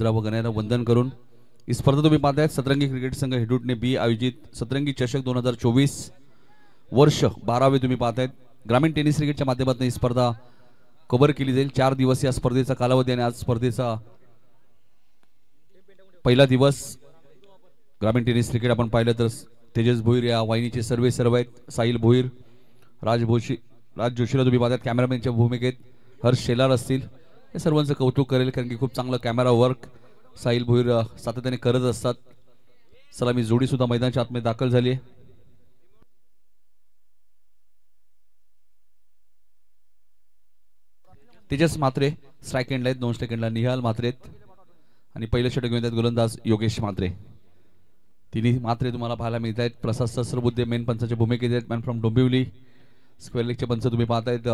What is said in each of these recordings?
व गण्याला वंदन करून ही स्पर्धा तुम्ही पाहताय सतरंगी क्रिकेट संघ हेडूटने बी आयोजित सतरंगी चषक 2024 वर्ष 12वे तुम्ही पाहतायत ग्रामीण टेनिस क्रिकेटच्या माध्यमातून ही स्पर्धा कव्हर केली जाईल। 4 दिवस या स्पर्धेचा कालावधी आणि आज स्पर्धेचा पहिला दिवस। ग्रामीण टेनिस क्रिकेट आपण पाहिलं तर तेजस भोईर या वाहिनीचे सर्व आहेत। साहिल भोईर, राज जोशीला तुम्ही पाहताय कॅमेरामॅनच्या भूमिकेत, हर्ष शेलार असतील, या सर्वांचं कौतुक करेल कारण की खूप चांगलं कॅमेरा वर्क साहिल भोईर सातत्याने करत असतात। सलामी जोडी सुद्धा मैदानाच्या आतमध्ये दाखल झाली आहे। तेजस म्हात्रे स्ट्राइक एंडला आहेत, 2 सेकंडला निहाल म्हात्रे आणि पहिलं षटक घेऊन आहेत गोलंदाज योगेश म्हात्रे। तिन्ही म्हात्रे तुम्हाला पाहायला मिळत आहेत। प्रसाद सहस्रबुद्धे मेन पंचाच्या भूमिकेत आहेत। मॅन फ्रॉम डोंबिवली स्क्वेअर लेगचे पंच तुम्ही पाहतायत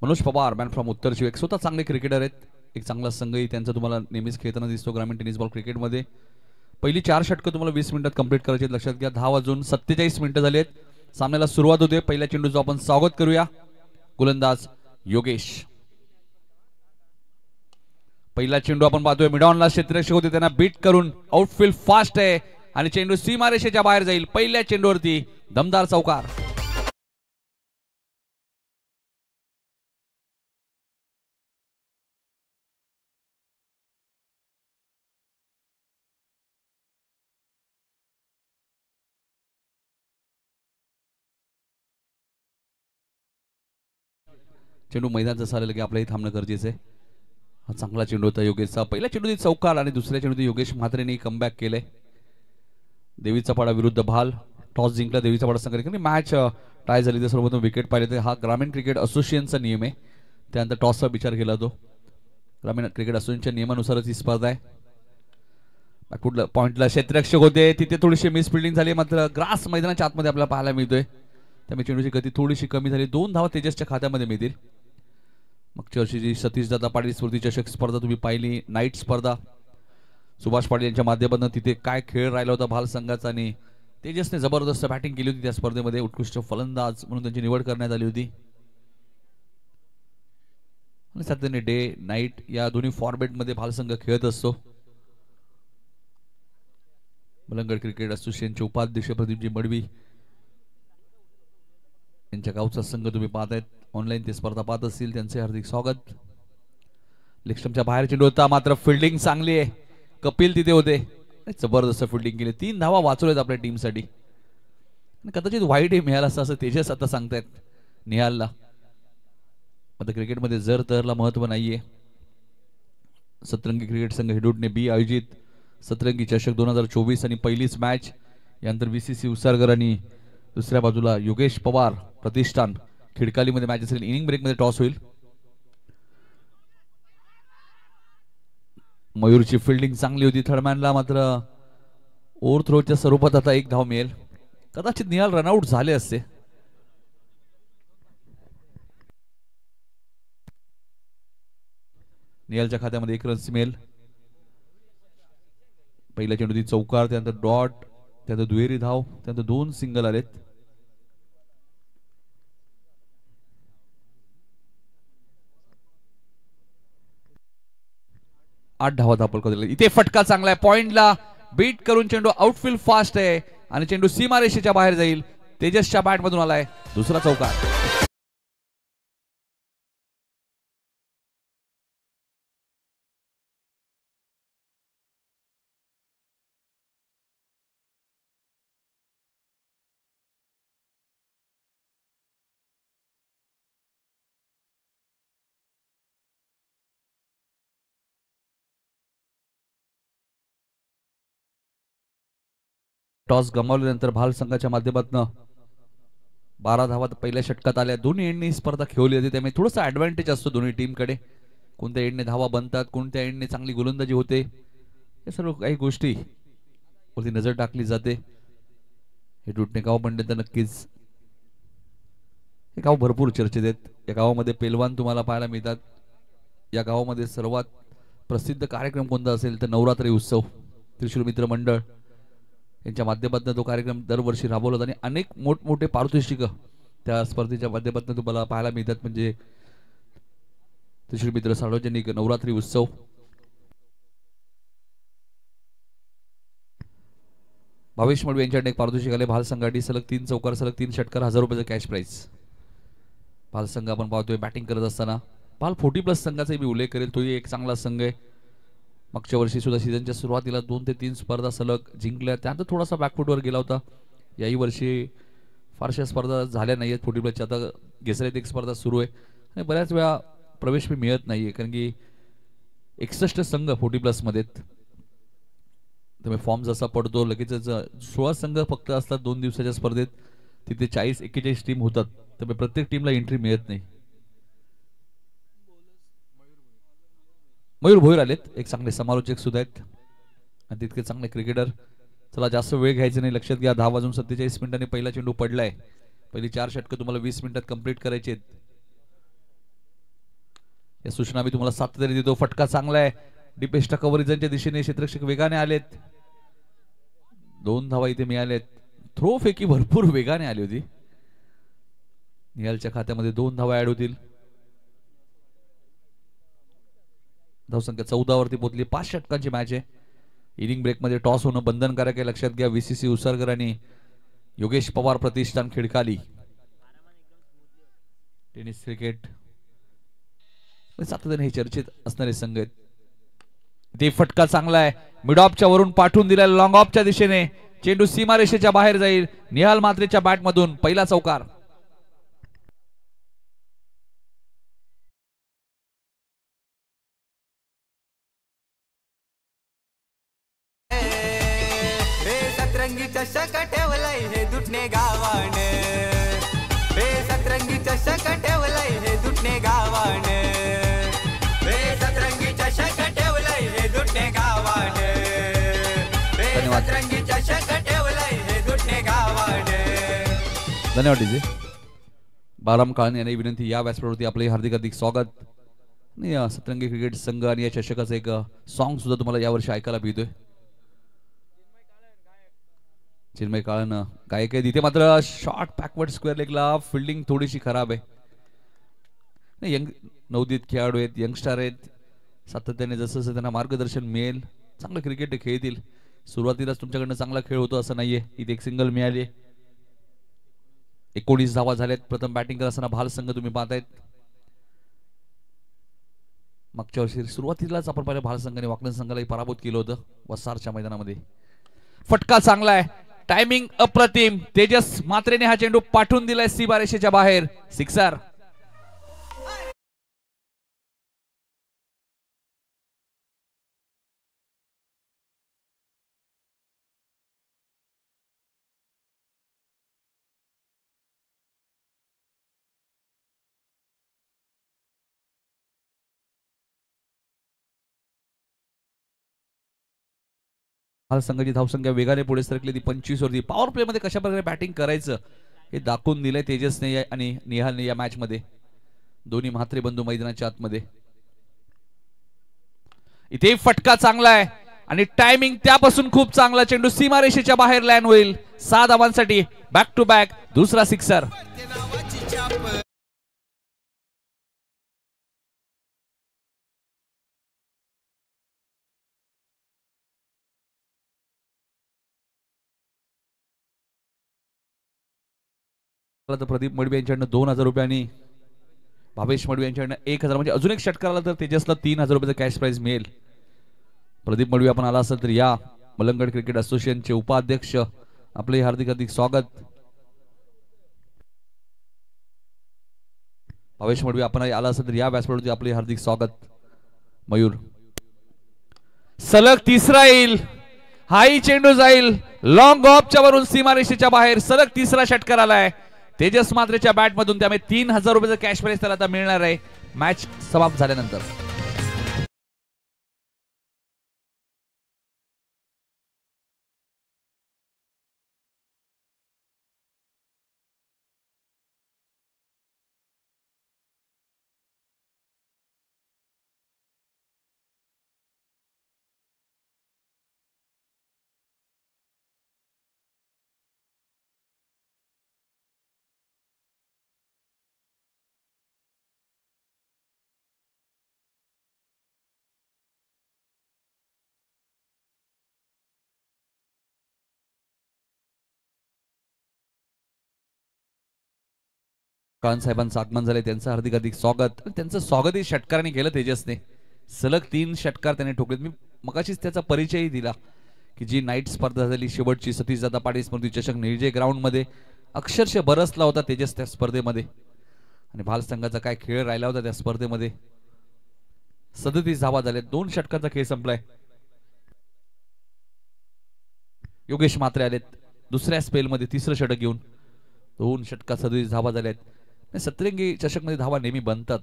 मनोज पवार मॅन फ्रॉम उत्तर शिवेक, स्वतः चांगले क्रिकेटर आहेत। एक चांगला संघही त्यांचा तुम्हाला नेहमीच खेळताना दिसतो ग्रामीण टेनिस बॉल क्रिकेटमध्ये। पहिली 4 षटकं तुम्हाला 20 मिनिटात कंप्लीट करायची आहेत, लक्षात घ्या। 10 वाजून 47 मिनिटं झाली आहेत, सामन्याला सुरुवात होते। पहिल्या चेंडूचं आपण स्वागत करूया। गोलंदाज योगेश, पहिला चेंडू आपण पाहतोय मिडॉनला क्षेत्ररक्षक होते त्यांना बीट करून आउटफील्ड फास्ट आहे आणि चेंडू सीमारेषेच्या बाहेर जाईल। पहिल्या चेंडूवरती दमदार चौकार। चेंडू मैदान जसं आलेलं की आपल्याही थांबणं गरजेचं आहे। हा चांगला चेंडू होता योगेशचा। पहिल्या चेंडूची चौकार आणि दुसऱ्या चेंडूत योगेश म्हात्रेने कमबॅक केले। देवीचा पाडा विरुद्ध भाल, टॉस जिंकला देवीचा पाडा संघाने। मॅच टाय झाली तर सर्वप्रथम विकेट पाहिले तर हा ग्रामीण क्रिकेट असोसिएशनचा नियम आहे, त्यानंतर टॉसचा विचार केला तो। ग्रामीण क्रिकेट असोसिएशनच्या नियमानुसारच ही स्पर्धा आहे। कुठलं पॉइंटला क्षेत्ररक्षक होते तिथे थोडीशी मिसफिल्डिंग झाली, मात्र ग्रास मैदानाच्या आतमध्ये आपल्याला पाहायला मिळतोय, त्यामुळे चेंडूची गती थोडीशी कमी झाली। 2 धावा तेजसच्या खात्यामध्ये मिळतील। मागच्या वर्षीची सतीश दादा पाटील स्मृती चषक स्पर्धा तुम्ही पाहिली, नाईट स्पर्धा सुभाष पाटील यांच्या माध्यमातून तिथे काय खेळ राहिला होता भाल संघाचा आणि तेजसने जबरदस्त बॅटिंग केली होती त्या स्पर्धेमध्ये। उत्कृष्ट फलंदाज म्हणून त्यांची निवड करण्यात आली होती आणि सातत्याने डे नाईट या दोन्ही फॉर्मॅटमध्ये भाल संघ खेळत असतो। मलंगड क्रिकेट असोसिएशनचे उपाध्यक्ष प्रदीपजी मडवी यांच्या गावचा संघ तुम्ही पाहतायत, ऑनलाईन ते स्पर्धा पाहत असतील त्यांचे हार्दिक स्वागत। लेगस्टंपच्या बाहेर चेंडू होता, मात्र फिल्डिंग चांगली आहे। कपिल तिथे होते, जबरदस्त फिल्डिंग केली। 3 धावा वाचवल्यात आपल्या टीमसाठी। कदाचित वाईट हे मिळालं असं तेजस आता सांगतायत निहालला। आता क्रिकेटमध्ये जर तरला महत्व नाहीये। सतरंगी क्रिकेट संघ हेडूटने बी आयोजित सतरंगी चषक 2024 आणि पहिलीच मॅच, यानंतर VCC उसारगर आणि दुसऱ्या बाजूला योगेश पवार प्रतिष्ठान खिडकालीमध्ये मॅच असेल। इनिंग ब्रेकमध्ये टॉस होईल। मयूरची फिल्डिंग चांगली होती थर्डमॅनला, मात्र ओव्हर थ्रोच्या स्वरूपात आता 1 धाव मिळेल। कदाचित निहाल रनआउट झाले असते। निहालच्या खात्यामध्ये 1 रन मिळेल। पहिल्या चेंडूची चौकार, त्यानंतर डॉट, त्यानंतर दुहेरी धाव, त्यानंतर 2 सिंगल आलेत। आठ धावा दाखल केले। इथे फटका चांगला आहे, पॉइंटला बीट करून चेंडू आउटफील्ड फास्ट आहे आणि चेंडू सीमारेषेच्या बाहेर जाईल। तेजसच्या बॅट मधून आलाय दुसरा चौकार। टॉस गमावल्यानंतर भाल संघाच्या माध्यमातून 12 धावा पहिल्या षटकात आल्या। दोन्ही एंडने स्पर्धा खेळली होती, त्यामुळे थोडासा ऍडव्हान्टेज असतो दोन्ही टीमकडे। कोणत्या एंडने धावा बनतात, कोणत्या एंडने चांगली गोलंदाजी होते, या सर्व काही गोष्टी वरती नजर टाकली जाते। हे डुटणे गाव म्हणले तर नक्कीच हे गाव भरपूर चर्चेत आहेत। या गावामध्ये पेलवान तुम्हाला पाहायला मिळतात। या गावामध्ये सर्वात प्रसिद्ध कार्यक्रम कोणता असेल तर नवरात्री उत्सव, त्रिशूल मित्र मंडळ यांच्या माध्यमातून तो कार्यक्रम दरवर्षी राबवला जातो आणि अनेक मोठमोठे पारितोषिक त्या स्पर्धेच्या माध्यमातून तुम्हाला पाहायला मिळतात। म्हणजे त्रिशूल मित्र सार्वजनिक नवरात्री उत्सव भावेश मडवी यांच्याकडे एक पारितोषिक आले भाल संघाटी सलग 3 चौकार सलग 3 षटकार 1000 रुपयाचं कॅश प्राइस. भाल संघ आपण पाहतोय बॅटिंग करत असताना भाल 40+ संघाचा मी उल्लेख करेल. तोही एक चांगला संघ आहे. मागच्या वर्षी सुद्धा सीझनच्या सुरुवातीला 2 ते 3 स्पर्धा सलग जिंकल्या. त्यानंतर थोडासा बॅकफुटवर गेला होता. याही वर्षी फारशा स्पर्धा झाल्या नाही आहेत 40+च्या. आता गेसऱ्यात एक स्पर्धा सुरू आहे आणि बऱ्याच वेळा प्रवेश मिळत नाही आहे कारण की 61 संघ 40+ मध्ये. त्यामुळे फॉर्म जसा पडतो लगेचच 16 संघ फक्त असतात 2 दिवसाच्या स्पर्धेत. तिथे 40-41 टीम होतात. त्यामुळे प्रत्येक टीमला एंट्री मिळत नाही. मयूर भोईर आलेत. एक चांगले समालोचक सुद्धा आहेत आणि तितके चांगले क्रिकेटर. चला जास्त वेळ घ्यायचा नाही. लक्षात घ्या 10:47 पहिला चेंडू पडलाय. पहिली 4 षटकं तुम्हाला 20 मिनिटात कंप्लीट करायचे आहेत. या सूचना मी तुम्हाला सातत्याने देतो. फटका चांगला आहे. डीपेस्ट कव्हरेजच्या दिशेने क्षेत्ररक्षक वेगाने आलेत. 2 धावा इथे मिळालेत. थ्रो फेकी भरपूर वेगाने आली होती. निहालच्या खात्यामध्ये 2 धावा ऍड होतील. धावसंख्या 14 वरती पोहोचली. 5 षटकांची मॅच आहे. इनिंग ब्रेक मध्ये टॉस होणं बंधनकारक आहे. लक्षात घ्या. VCC उसरकर आणि योगेश पवार प्रतिष्ठान खिडकाली. टेनिस क्रिकेट सातत्याने हे चर्चेत असणारे संघ आहेत. ते फटका चांगला आहे. मिड ऑफच्या वरून पाठवून दिला लॉंग ऑफच्या दिशेने. चेंडू सीमारेषेच्या बाहेर जाईल. निहाल मात्रेच्या बॅट मधून पहिला चौकार. सतरंगी चषक ठेवलाय हे दुटणे गावान. हे सतरंगी चषक ठेवलाय हे दुटणे गावान. हे सतरंगी चषक ठेवलाय हे दुटणे गावान. हे सतरंगी चषक ठेवलाय हे दुटणे गावान. धन्यवाद डीजे बाराम काळने यांनी विनंती. या व्यासपीठावरती आपले हार्दिक स्वागत. आणि सतरंगी क्रिकेट संघ आणि या चषकाचं एक सॉन्ग सुद्धा तुम्हाला यावर्षी ऐकायला मिळतोय. चिन्मय काळन गायक आहे. तिथे मात्र शॉर्ट बॅकवर्ड स्क्वेअर लेगला फिल्डिंग थोडीशी खराब आहे. यंग नवोदित खेळाडू आहेत. यंगस्टर आहेत. सातत्याने जसं जसं त्यांना मार्गदर्शन मिळेल चांगलं क्रिकेट खेळतील. सुरुवातीलाच तुमच्याकडनं चांगला खेळ होतो असं नाहीये. इथे एक सिंगल मिळाली. 19 धावा झाल्यात. प्रथम बॅटिंग करत असताना भाल संघ तुम्ही पाहतायत. मागच्या वर्षी सुरुवातीलाच आपण पाहिलं भाल संघाने वाकलन संघालाही पराभूत केलं होतं वसारच्या मैदानामध्ये. फटका चांगला आहे. टायमिंग अप्रतिम. तेजस मात्रेने हा चेंडू पाठवून दिलाय सीमारेषेच्या बाहेर. सिक्सर. भाल संघाची धावसंख्या वेगाने पुढे सरकली. ती 25 वरती. पॉवर प्ले मध्ये कशा प्रकारे बॅटिंग करायचं हे दाखवून दिलंय तेजसने आणि निहालने या मॅच मध्ये. दोन्ही म्हात्रे बंधू मैदानाच्या आतमध्ये. इथे फटका चांगला आहे आणि टायमिंग त्यापासून खूप चांगला. चेंडू सीमारेषेच्या बाहेर लँड होईल. 6 धावांसाठी बॅक टू बॅक दुसरा सिक्सर. प्रदीप मडवी यांच्याकडनं 2000 रुपयांनी भावेश मडवी यांच्याकडनं 1000. म्हणजे अजून एक षटकार आला तर तेजसला 3000 रुपयाचा कॅश प्राइज मिळेल. प्रदीप मडवी आपण आला असेल तर या. मलंगड क्रिकेट असोसिएशनचे उपाध्यक्ष आपले हार्दिक स्वागत. भावेश मडवी आपण आला असेल तर या व्यासपीठावरती आपले हार्दिक स्वागत. मयूर सलग तिसरा येईल. हाही चेंडू जाईल लॉंग ऑफच्या वरून सीमारेषेच्या बाहेर. सलग तिसरा षटकार आलाय तेजस मात्रेच्या बॅट मधून. त्यामुळे 3000 रुपयाचा कॅश प्राइज त्याला आता मिळणार आहे मॅच समाप्त झाल्यानंतर. कान साहेबांचं आगमन झाले, त्यांचं हार्दिक हार्दिक स्वागत. त्यांचं स्वागतही षटकाराने केलं तेजसने. सलग 3 षटकार त्याने ठोकलेत. मी मगाशीच त्याचा परिचयही दिला की जी नाईट स्पर्धा झाली शेवटची सतीशदादा पाटील स्मृती चषक निळजे ग्राउंडमध्ये अक्षरशः बरसला होता तेजस त्या स्पर्धेमध्ये. आणि भाल संघाचा काय खेळ राहिला होता त्या स्पर्धेमध्ये. 37 धावा झाल्या, 2 षटकांचा खेळ संपलाय. योगेश मात्रे आलेत दुसऱ्या स्पेलमध्ये तिसरं षटक घेऊन. 2 षटकात 37 धावा झाल्यात. सतरंगी चषक मध्ये धावा नेहमी बनतात.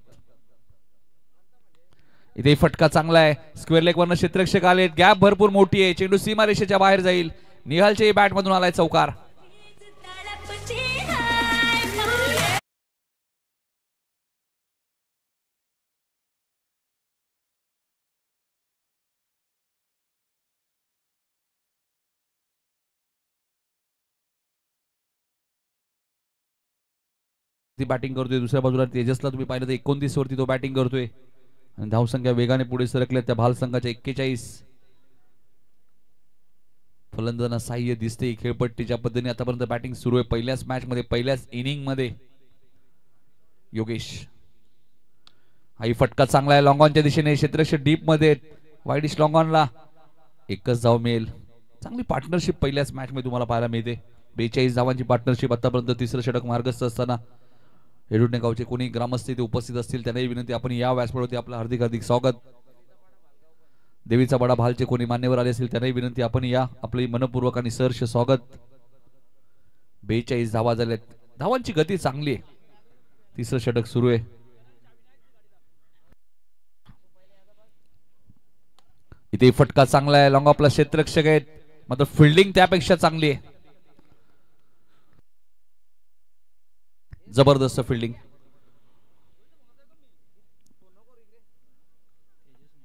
इथे फटका चांगला आहे, स्क्वेअर लेग वरनं क्षेत्ररक्षक आले, गॅप भरपूर मोठी आहे, चेंडू सीमारेषेच्या बाहेर जाईल. निहालचे बॅट मधून आलाय चौकार. ती बॅटिंग करतोय. दुसऱ्या बाजूला तेजसला तुम्ही पाहिलं तर 29 वरती तो बॅटिंग करतोय आणि धावसंख्या वेगाने पुढे सरकल्या त्या भाल संघाच्या 41. फलंदाजांना साह्य दिसते खेळपट्टीच्या पद्धतीने आतापर्यंत बॅटिंग सुरू आहे. पहिल्याच मॅच मध्ये पहिल्याच इनिंग मध्ये योगेश. हाही फटका चांगला आहे लॉंग ऑनच्या दिशेने, क्षेत्ररक्षक डीप मध्ये, वाईडिश लॉंग ऑनला एकच धाव मिळेल. चांगली पार्टनरशिप पहिल्याच मॅच मध्ये तुम्हाला पाहायला मिळते. 42 धावांची पार्टनरशिप आतापर्यंत. तिसरं षटक मार्गस्थ असताना हेडुडणे गावचे कोणी ग्रामस्थ इथे उपस्थित असतील त्यांनाही विनंती, आपण या व्यासपीठावरती आपलं हार्दिक हार्दिक स्वागत. देवीचा बडा भालचे कोणी मान्यवर आले असतील त्यांनाही विनंती, आपण या आपले मनपूर्वक आणि सहर्ष स्वागत. 42 धावा झाल्यात, धावांची गती चांगली आहे. तिसरं षटक सुरू आहे. इथे फटका चांगला आहे, लॉंग ऑफला क्षेत्ररक्षक आहेत, मात्र फिल्डिंग त्यापेक्षा चांगली आहे. जबरदस्त फिल्डिंग.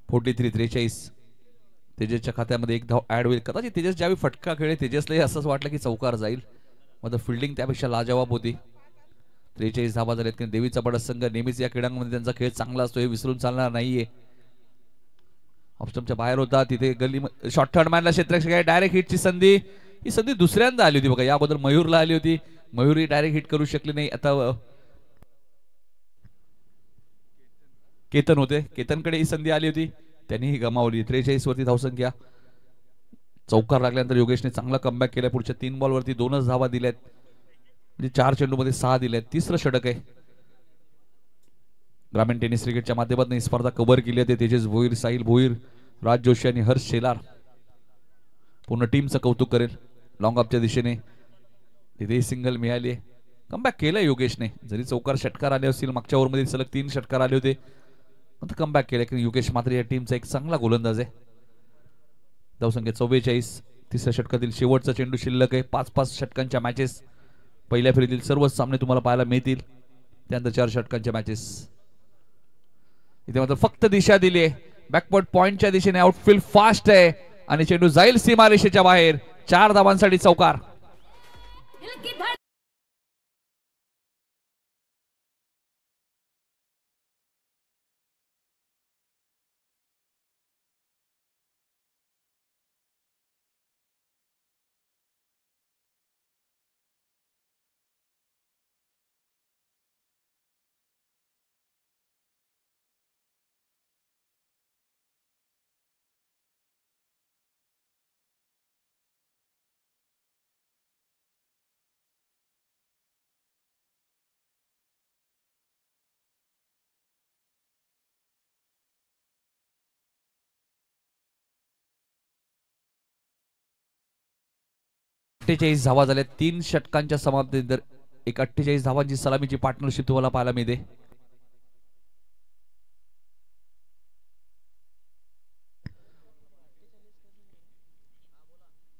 43-43. तेजसच्या खात्यामध्ये एक धाव ऍड होईल. कदाचित तेजस ज्यावेळी फटका खेळे तेजसलाही असंच वाटलं की चौकार जाईल, मात्र फिल्डिंग त्यापेक्षा लाजवाब होती. 43 धावा झाल्यात. की देवीचा बडा संघ नेहमीच या क्रीडांगणामध्ये त्यांचा खेळ चांगला असतो, हे विसरून चालणार नाहीये. ऑप्शनच्या बाहेर होता, तिथे गल्ली शॉर्ट थर्ड मॅनला क्षेत्ररक्षक आहे, डायरेक्ट हिटची संधी. ही संधी दुसऱ्यांदा आली होती बघा, या अगोदर मयूरला आली होती, मयूरही डायरेक्ट हिट करू शकले नाही. आता केतन होते, केतनकडे ही संधी आली होती, त्यांनी ही गमावली. 43 वरती धावसंख्या. चौकार लागल्यानंतर योगेशने चांगला कमबॅक केला. पुढच्या 3 बॉल वरती 2च धावा दिल्यात, म्हणजे 4 चेंडूमध्ये 6 दिल्यात. तिसरं षटक आहे. ग्रामीण टेनिस क्रिकेटच्या माध्यमातून ही स्पर्धा कव्हर केली आहे. तेजस भोईर, साहिल भोईर, राज जोशी आणि हर्ष शेलार. पूर्ण टीमचं कौतुक करेल. लॉंग ऑफच्या दिशेने तिथे सिंगल मिळाली. कमबॅक केलं योगेशने, जरी चौकार षटकार आले असतील, मागच्या ओव्हरमध्ये सलग 3 षटकार आले होते, पण कमबॅक केलं. की योगेश मात्र या टीमचा एक चांगला गोलंदाज आहे. धावसंख्या 44. तिसऱ्या षटकातील शेवटचा चेंडू शिल्लक आहे. 5-5 षटकांच्या मॅचेस. पहिल्या फेरीतील सर्वच सामने तुम्हाला पाहायला मिळतील. त्यानंतर 4 षटकांच्या मॅचेस. इथे मात्र फक्त दिशा दिली आहे, बॅकवर्ड पॉइंटच्या दिशेने. आउटफील्ड फास्ट आहे आणि चेंडू जाईल सीमारेषेच्या बाहेर. 4 धावांसाठी चौकार. धावा झाल्या 3 षटकांच्या समाप्तीनंतर. एक 48 धावांची सलामीची पार्टनरशिप तुम्हाला पाहायला मिळते.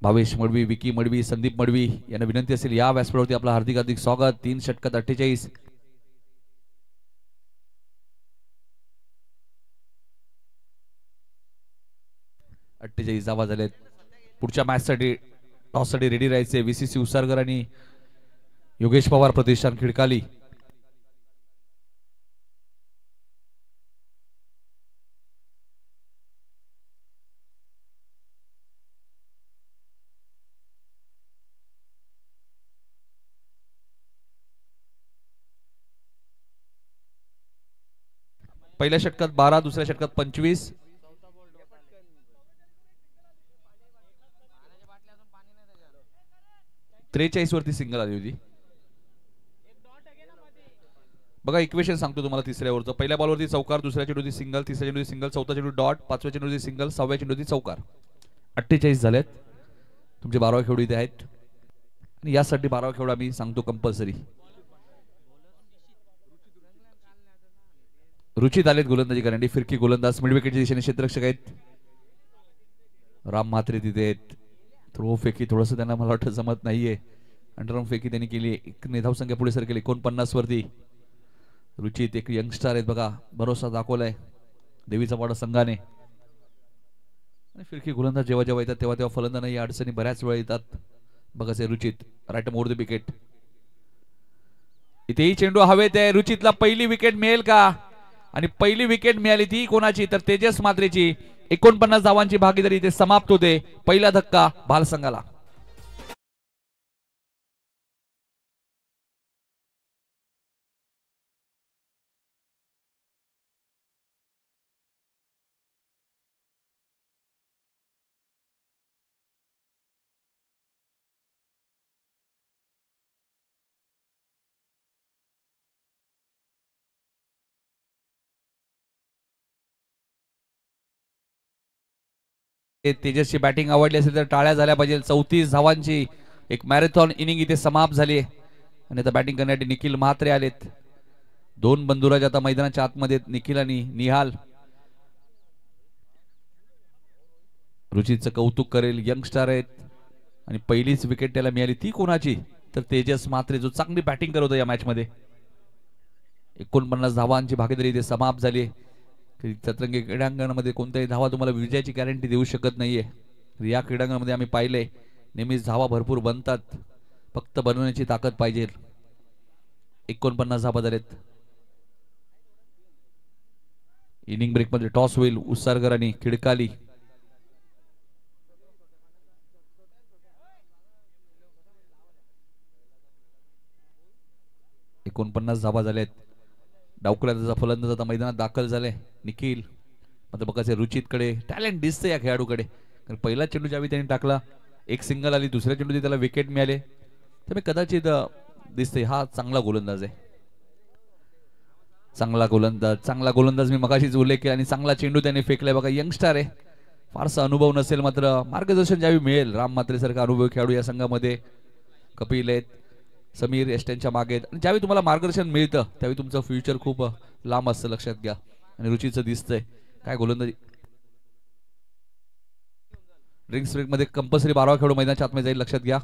भावेश मडवी, विकी मडवी, संदीप मडवी यांना विनंती असेल या व्यासपीठावरती आपलं हार्दिक हार्दिक स्वागत. 3 षटकात 48. धावा झाल्यात. पुढच्या मॅचसाठी टॉससाठी रेडी राहायचे. VCC उसारकर आणि योगेश पवार प्रतिष्ठान खिडकाली. पहिल्या षटकात 12, दुसऱ्या षटकात 25. 43 वरती सिंगल आली होती. बघा इक्वेशन सांगतो तुम्हाला तिसऱ्या ओव्हरचं. पहिल्या बॉलवरती चौकार, दुसऱ्या चेंडूवरती सिंगल, तिसऱ्या चेंडूवरती सिंगल, चौथा चेंडू डॉट, पाचव्या चेंडूवरती सिंगल, सहाव्या चेंडूवरती चौकार. 48 झालेत. तुमचे 12 खेळू इथे आहेत आणि यासाठी 12 खेळ आम्ही सांगतो कंपल्सरी. रुचित आलेत गोलंदाजी करण्यासाठी. फिरकी गोलंदाज मिड विकेटच्या दिशेने क्षेत्ररक्षक आहेत. राम म्हात्रे तिथे आहेत. थ्रो फेकी थोडंसं त्यांना मला वाटतं जमत नाहीये. अंडरआर्म फेकी त्यांनी केली. एक धाव संख्या पुढे सरकेली 49 वरती. रुचित एक यंगस्टर आहेत बघा, भरोसा दाखवलाय देवीचा पाडा संघाने. आणि फिरकी गोलंदाज जेव्हा जेव्हा येतात तेव्हा तेव्हा फलंदाजी अडचणी बऱ्याच वेळा येतात. बघा से Ruchit right more the wicket. इथेही चेंडू हवेत आहे. रुचितला पहिली विकेट मिळेल का? आणि पहिली विकेट मिळाली ती कोणाची तर तेजस म्हात्रेची. 49 धावांची भागीदारी इथे समाप्त होते. पहिला धक्का भाल संघाला. तेजसची बॅटिंग आवडली असेल तर टाळ्या झाल्या पाहिजे. 34 धावांची एक मॅरेथॉन इनिंग इथे समाप्त झाली आणि आता बॅटिंग करण्यासाठी निखिल म्हात्रे आलेत. दोन बंधुराज आता मैदानाच्या आतमध्ये निखिल आणि निहाल. रुचितचं कौतुक करेल. यंगस्टर आहेत आणि पहिलीच विकेट त्याला मिळाली ती कोणाची तर तेजस म्हात्रे जो चांगली बॅटिंग करत होता या मॅच मध्ये. 49 धावांची भागीदारी इथे समाप्त झाली. सतरंगी क्रीडांगणामध्ये कोणत्याही धावा तुम्हाला विजयाची गॅरंटी देऊ शकत नाहीये. या क्रीडांगणामध्ये आम्ही पाहिले नेहमीच धावा भरपूर बनतात, फक्त बनवण्याची ताकद पाहिजे. 49 धावा झालेत. इनिंग ब्रेक मध्ये टॉस होईल. उसरकर आणि खिडकाली. एकोणपन्नास धावा झाल्यात. डावखुऱ्याचा फलंदाज आता मैदानात दाखल झाले निखिल. आता बघायचे रुचितकडे टॅलेंट दिसतं या खेळाडूकडे. कारण पहिला चेंडू ज्यावेळी त्यांनी टाकला एक सिंगल आली, दुसऱ्या चेंडू त्याला विकेट मिळाले. तर मी कदाचित दिसते हा चांगला गोलंदाज आहे. चांगला गोलंदाज मी मगाशीच उल्लेख केला आणि चांगला चेंडू त्याने फेकलाय बघा. यंगस्टर आहे, फारसा अनुभव नसेल, मात्र मार्गदर्शन ज्यावेळी मिळेल राम म्हात्रे सारखा अनुभवी खेळाडू या संघामध्ये. कपिल आहेत, समीर एस्टेनच्या मागे आहेत आणि ज्यावेळी तुम्हाला मार्गदर्शन मिळतं त्यावेळी तुमचं फ्युचर खूप लांब असतं लक्षात घ्या. आणि रुचीचं दिसतंय काय गोलंदाजी. ड्रिंक्स ब्रेक मध्ये कंपल्सरी 12 खेळाडू मैदानाच्या आतमध्ये जाईल लक्षात घ्या.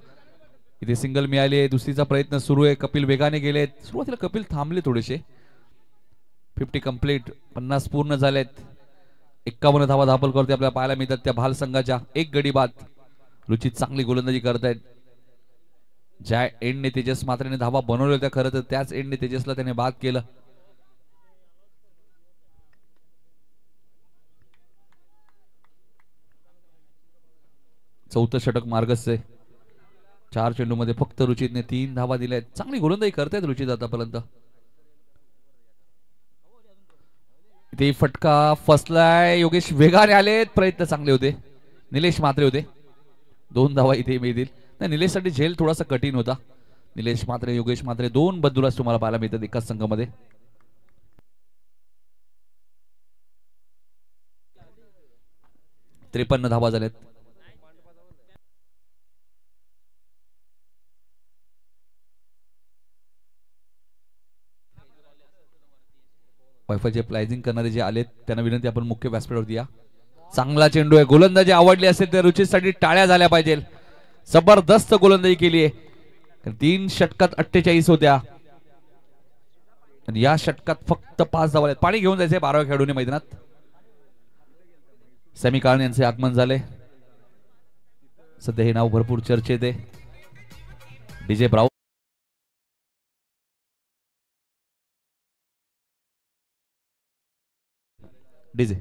इथे सिंगल मिळाली आहे. दुसरीचा प्रयत्न सुरू आहे. कपिल वेगाने गेलेत. सुरुवातीला कपिल थांबले थोडेसे. 50 कंप्लीट, 50 पूर्ण झालेत. 51 धावा दाखल करते आपल्याला पाहायला मिळतात त्या भाल संघाच्या. एक गडी बाद. रुचित चांगली गोलंदाजी करतायत. ज्या एंडने तेजस म्हात्रेने धावा बनवल्या होत्या खरं तर त्याच एंडने तेजसला त्याने बाद केलं. चौथं षटक मार्गस्थ आहे. 4 चेंडू मध्ये फक्त रुचितने 3 धावा दिल्या आहेत. चांगली गोलंदाजी करतायत रुचित आतापर्यंत. ते फटका फसलाय. योगेश वेगाने आलेत. प्रयत्न चांगले होते. निलेश म्हात्रे होते. 2 धावा इथे मिळतील. नाही, निलेश साठी झेल थोडासा कठीण होता. निलेश म्हात्रे, योगेश म्हात्रे 2 बदलूलाच तुम्हाला पाहायला मिळतात एकाच संघामध्ये. त्रेपन्न धावा झाल्यात. वायफायचे प्लायझिंग करणारे जे आलेत त्यांना विनंती आपण मुख्य व्यासपीठावरती या. चांगला चेंडू आहे. गोलंदाजी आवडली असेल तर रुचितसाठी टाळ्या झाल्या पाहिजे. जबरदस्त गोलंदाजी केली आहे. 3 षटकात 48 होत्या आणि या षटकात फक्त 5 धावा आहेत. पाणी घेऊन जायचंय 12व्या खेळाडूने मैदानात. सॅमी काळन यांचे आगमन झाले. सध्या हे नाव भरपूर चर्चेत आहे. DJ brown DJ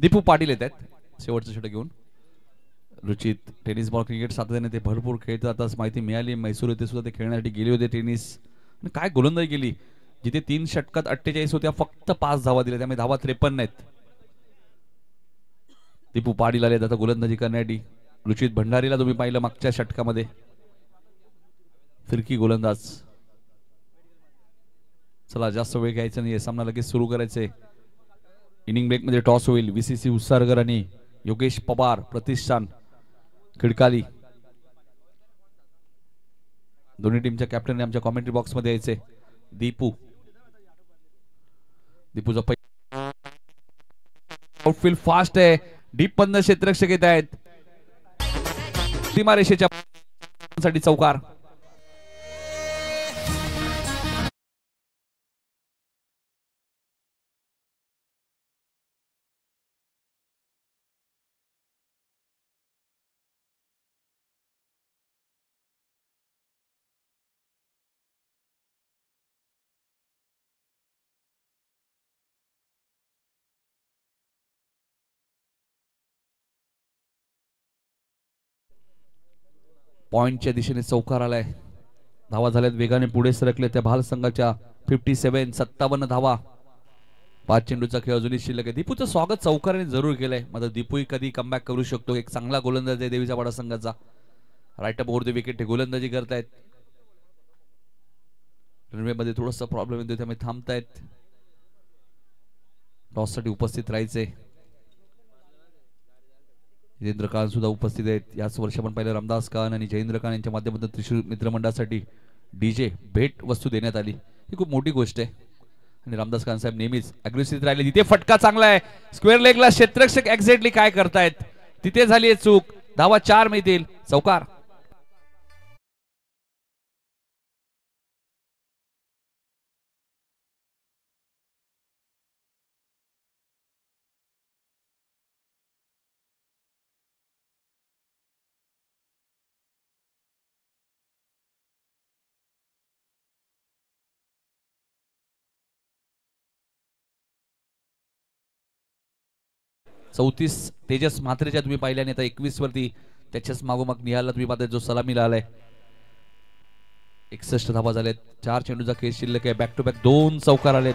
Deepu Patil येत आहेत शेवटचं षटक घेऊन. रुचित टेनिस बॉल क्रिकेट सातत्याने ते भरपूर खेळतात असं माहिती मिळाली. म्हैसूर येथे सुद्धा ते खेळण्यासाठी गेले होते टेनिस. काय गोलंदाजी केली, जिथे 3 षटकात 48 होत्या फक्त 5 धावा दिल्या, त्यामुळे धावा 53 आहेत. दीपू पाटील आले आता गोलंदाजी करण्यासाठी. रुचित भंडारीला तुम्ही पाहिलं मागच्या षटकामध्ये, फिरकी गोलंदाज. चला जास्त वेळ घ्यायचा नाही, सामना लगेच सुरू करायचंय. इनिंग ब्रेक मध्ये टॉस होईल. VCC उत्सारकर आणि योगेश पवार प्रतिष्ठान खिडकाली दोन्ही टीमच्या कॅप्टनने आमच्या कॉमेंट्री बॉक्स मध्ये यायचे. दीपूचा आउटफील्ड फास्ट आहे. डीप पंद क्षेत्ररक्षक येत आहेत. सीमारेषेच्या साठी चौकार. पॉइंटच्या दिशेने चौकार आलाय. धावा झाल्यात वेगाने पुढे सरकले त्या भाल संघाच्या. 57 धावा. 5 चेंडूचा खेळ अजूनही शिल्लक आहे. दीपूचं स्वागत चौकाराने जरूर केलंय. मात्र दीपूही कधी कमबॅक करू शकतो. एक चांगला गोलंदाज आहे देवीचा पाडा संघाचा. राईट अप ओव्हर द विकेट गोलंदाजी करतायत. रनवे मध्ये थोडासा प्रॉब्लेम येतो त्यामुळे थांबतायत. टॉस साठी उपस्थित राहायचे. जयेंद्र खान सुद्धा उपस्थित आहेत. याच वर्षी आपण पाहिलं रामदास खान आणि जयेंद्र खान यांच्या माध्यमातून त्रिशूर मित्रमंडळासाठी DJ भेट वस्तू देण्यात आली. ही खूप मोठी गोष्ट आहे. आणि रामदास खान साहेब नेहमीच अग्रेसिव्ह राहिले. तिथे फटका चांगला आहे. स्क्वेअर लेगला क्षेत्ररक्षक एक्झॅक्टली काय करतायत तिथे झाली आहे चूक. धावा 4 मिळतील. चौकार. चौतीस तेजस म्हात्रेच्या तुम्ही पाहिल्याने आता 21 वरती त्याच्याच मागोमाग निहालला तुम्ही पाहताय जो सलामीला आलाय. 61 धावा झालेत. 4 चेंडूचा खेळ शिल्लक आहे. बॅक टू बॅक 2 चौकार आलेत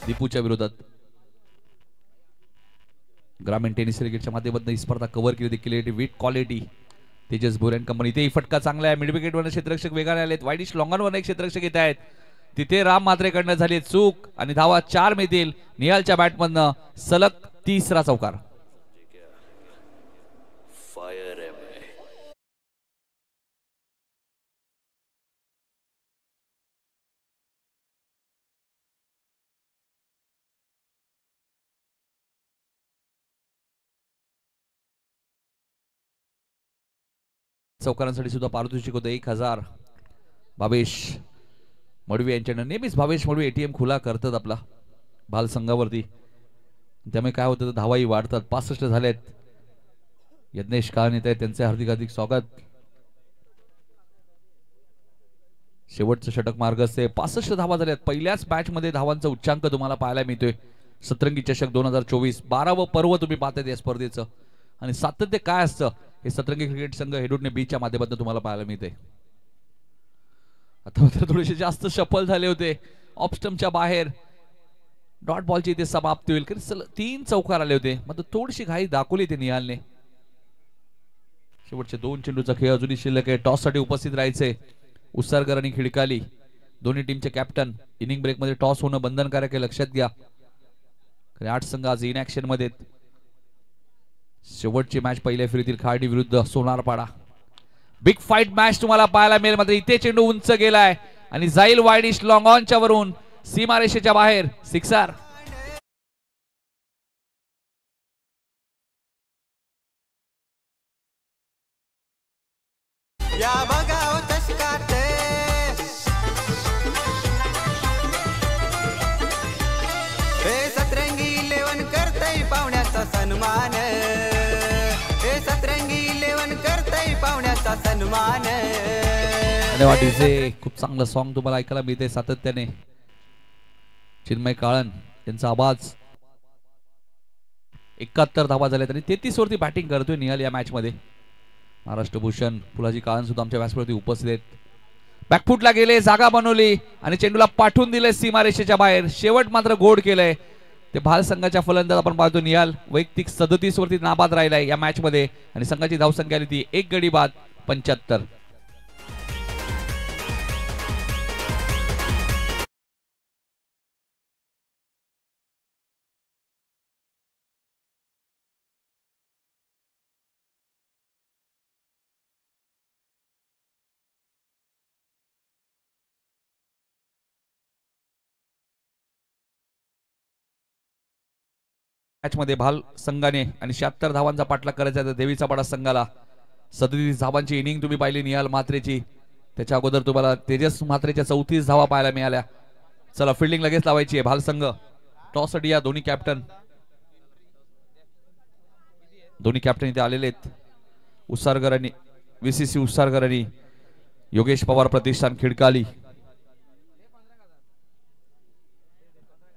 दीपूच्या विरोधात. ग्रामीण टेनिस क्रिकेटच्या माध्यमातून ही स्पर्धा कव्हर केली देखील. With quality Tejas bore and company. इथेही फटका चांगला आहे. मिड विकेट वर क्षेत्ररक्षक वेगाने आलेत. वाईडिश लॉंगॉन वर एक क्षेत्ररक्षक येत आहेत. तिथे राम म्हात्रेकडनं झाली चूक आणि धावा 4 मिळतील. निहालच्या बॅटमधनं सलग 3रा चौकार. चौकारांसाठी सुद्धा पारितोषिक होतं 1000. भावेश मडवी यांच्याकडे नेहमीच भावेश मडवी ATM खुला करतात आपला भाल संघावरती. त्यामुळे काय होतं धावाही वाढतात. 65 झालेत. यज्ञेश कान येत आहेत. त्यांचे हार्दिक स्वागत. शेवटचं षटक मार्ग असते. 65 धावा झाल्यात. पहिल्याच मॅच मध्ये धावांचा उच्चांक तुम्हाला पाहायला मिळतोय. सतरंगी चषक 2024 12वं पर्व तुम्ही पाहताय या स्पर्धेचं. आणि सातत्य काय असतं हे सतरंगी क्रिकेट संघ हेडूटने बीच्या माध्यमातून तुम्हाला पाहायला मिळते. आता मात्र थोडेसे जास्त सफल झाले होते. ऑफस्टमच्या बाहेर डॉट बॉलची इथे समाप्ती होईल. 3 चौकार आले होते. मात्र थोडीशी घाई दाखवली ते निहालने. शेवटचे 2 चेंडूचा खेळ अजूनही शिल्लक आहे. टॉस साठी उपस्थित राहायचे. उत्सारकर आणि खिडकाली दोन्ही टीमचे कॅप्टन. इनिंग ब्रेक मध्ये टॉस होणं बंधनकारक आहे लक्षात घ्या. 8 संघ आज इन ऍक्शन मध्ये. शेवटची मॅच पहिल्या फेरीतील खार्डी विरुद्ध सोनारपाडा. बिग फाईट मॅच तुम्हाला पाहायला मिळेल. मात्र इथे चेंडू उंच गेलाय आणि जाईल वाईडिश लॉंग ऑनच्या वरून सीमारेषेच्या बाहेर. 6 या बघाव तशकात हे सतरंगी 11 करतय पाहुण्याचा सन्मान. हे सतरंगी 11 करतय पाहुण्याचा सन्मान. धन्यवाद. खूप चांगलं सॉन्ग तुम्हाला ऐकायला मिळते सातत्याने. चिन्मय काळन यांचा आवाज. 71 धावा झाल्यात आणि 33 वरती बॅटिंग करतोय निहाल या मॅच मध्ये. महाराष्ट्र भूषण फुलाजी काळन सुद्धा आमच्या व्यासपीठावरती उपस्थित आहेत. बॅकफुटला गेले, जागा बनवली आणि चेंडूला पाठवून दिले सीमारेषेच्या बाहेर. शेवट मात्र गोड केलंय. ते भाल संघाच्या फलंदाज आपण पाहतो निहाल वैयक्तिक 37 वरती नाबाद राहिलाय या मॅच मध्ये आणि संघाची धावसंख्या आली ती 1 गडी बाद 75. मॅच मध्ये भाल संघाने आणि 76 धावांचा पाठलाग करायचा आहे देवीचा पाडा संघाला. 37 धावांची इनिंग तुम्ही पाहिली निहाल म्हात्रेची. त्याच्या अगोदर तुम्हाला तेजस म्हात्रेच्या 34 धावा पाहायला मिळाल्या. चला फिल्डिंग लगेच लावायची आहे भाल संघ. टॉस साठी या दोन्ही कॅप्टन इथे आलेले आहेत. उसारकर आणि VCC उसारकर आणि योगेश पवार प्रतिष्ठान खिडकाली.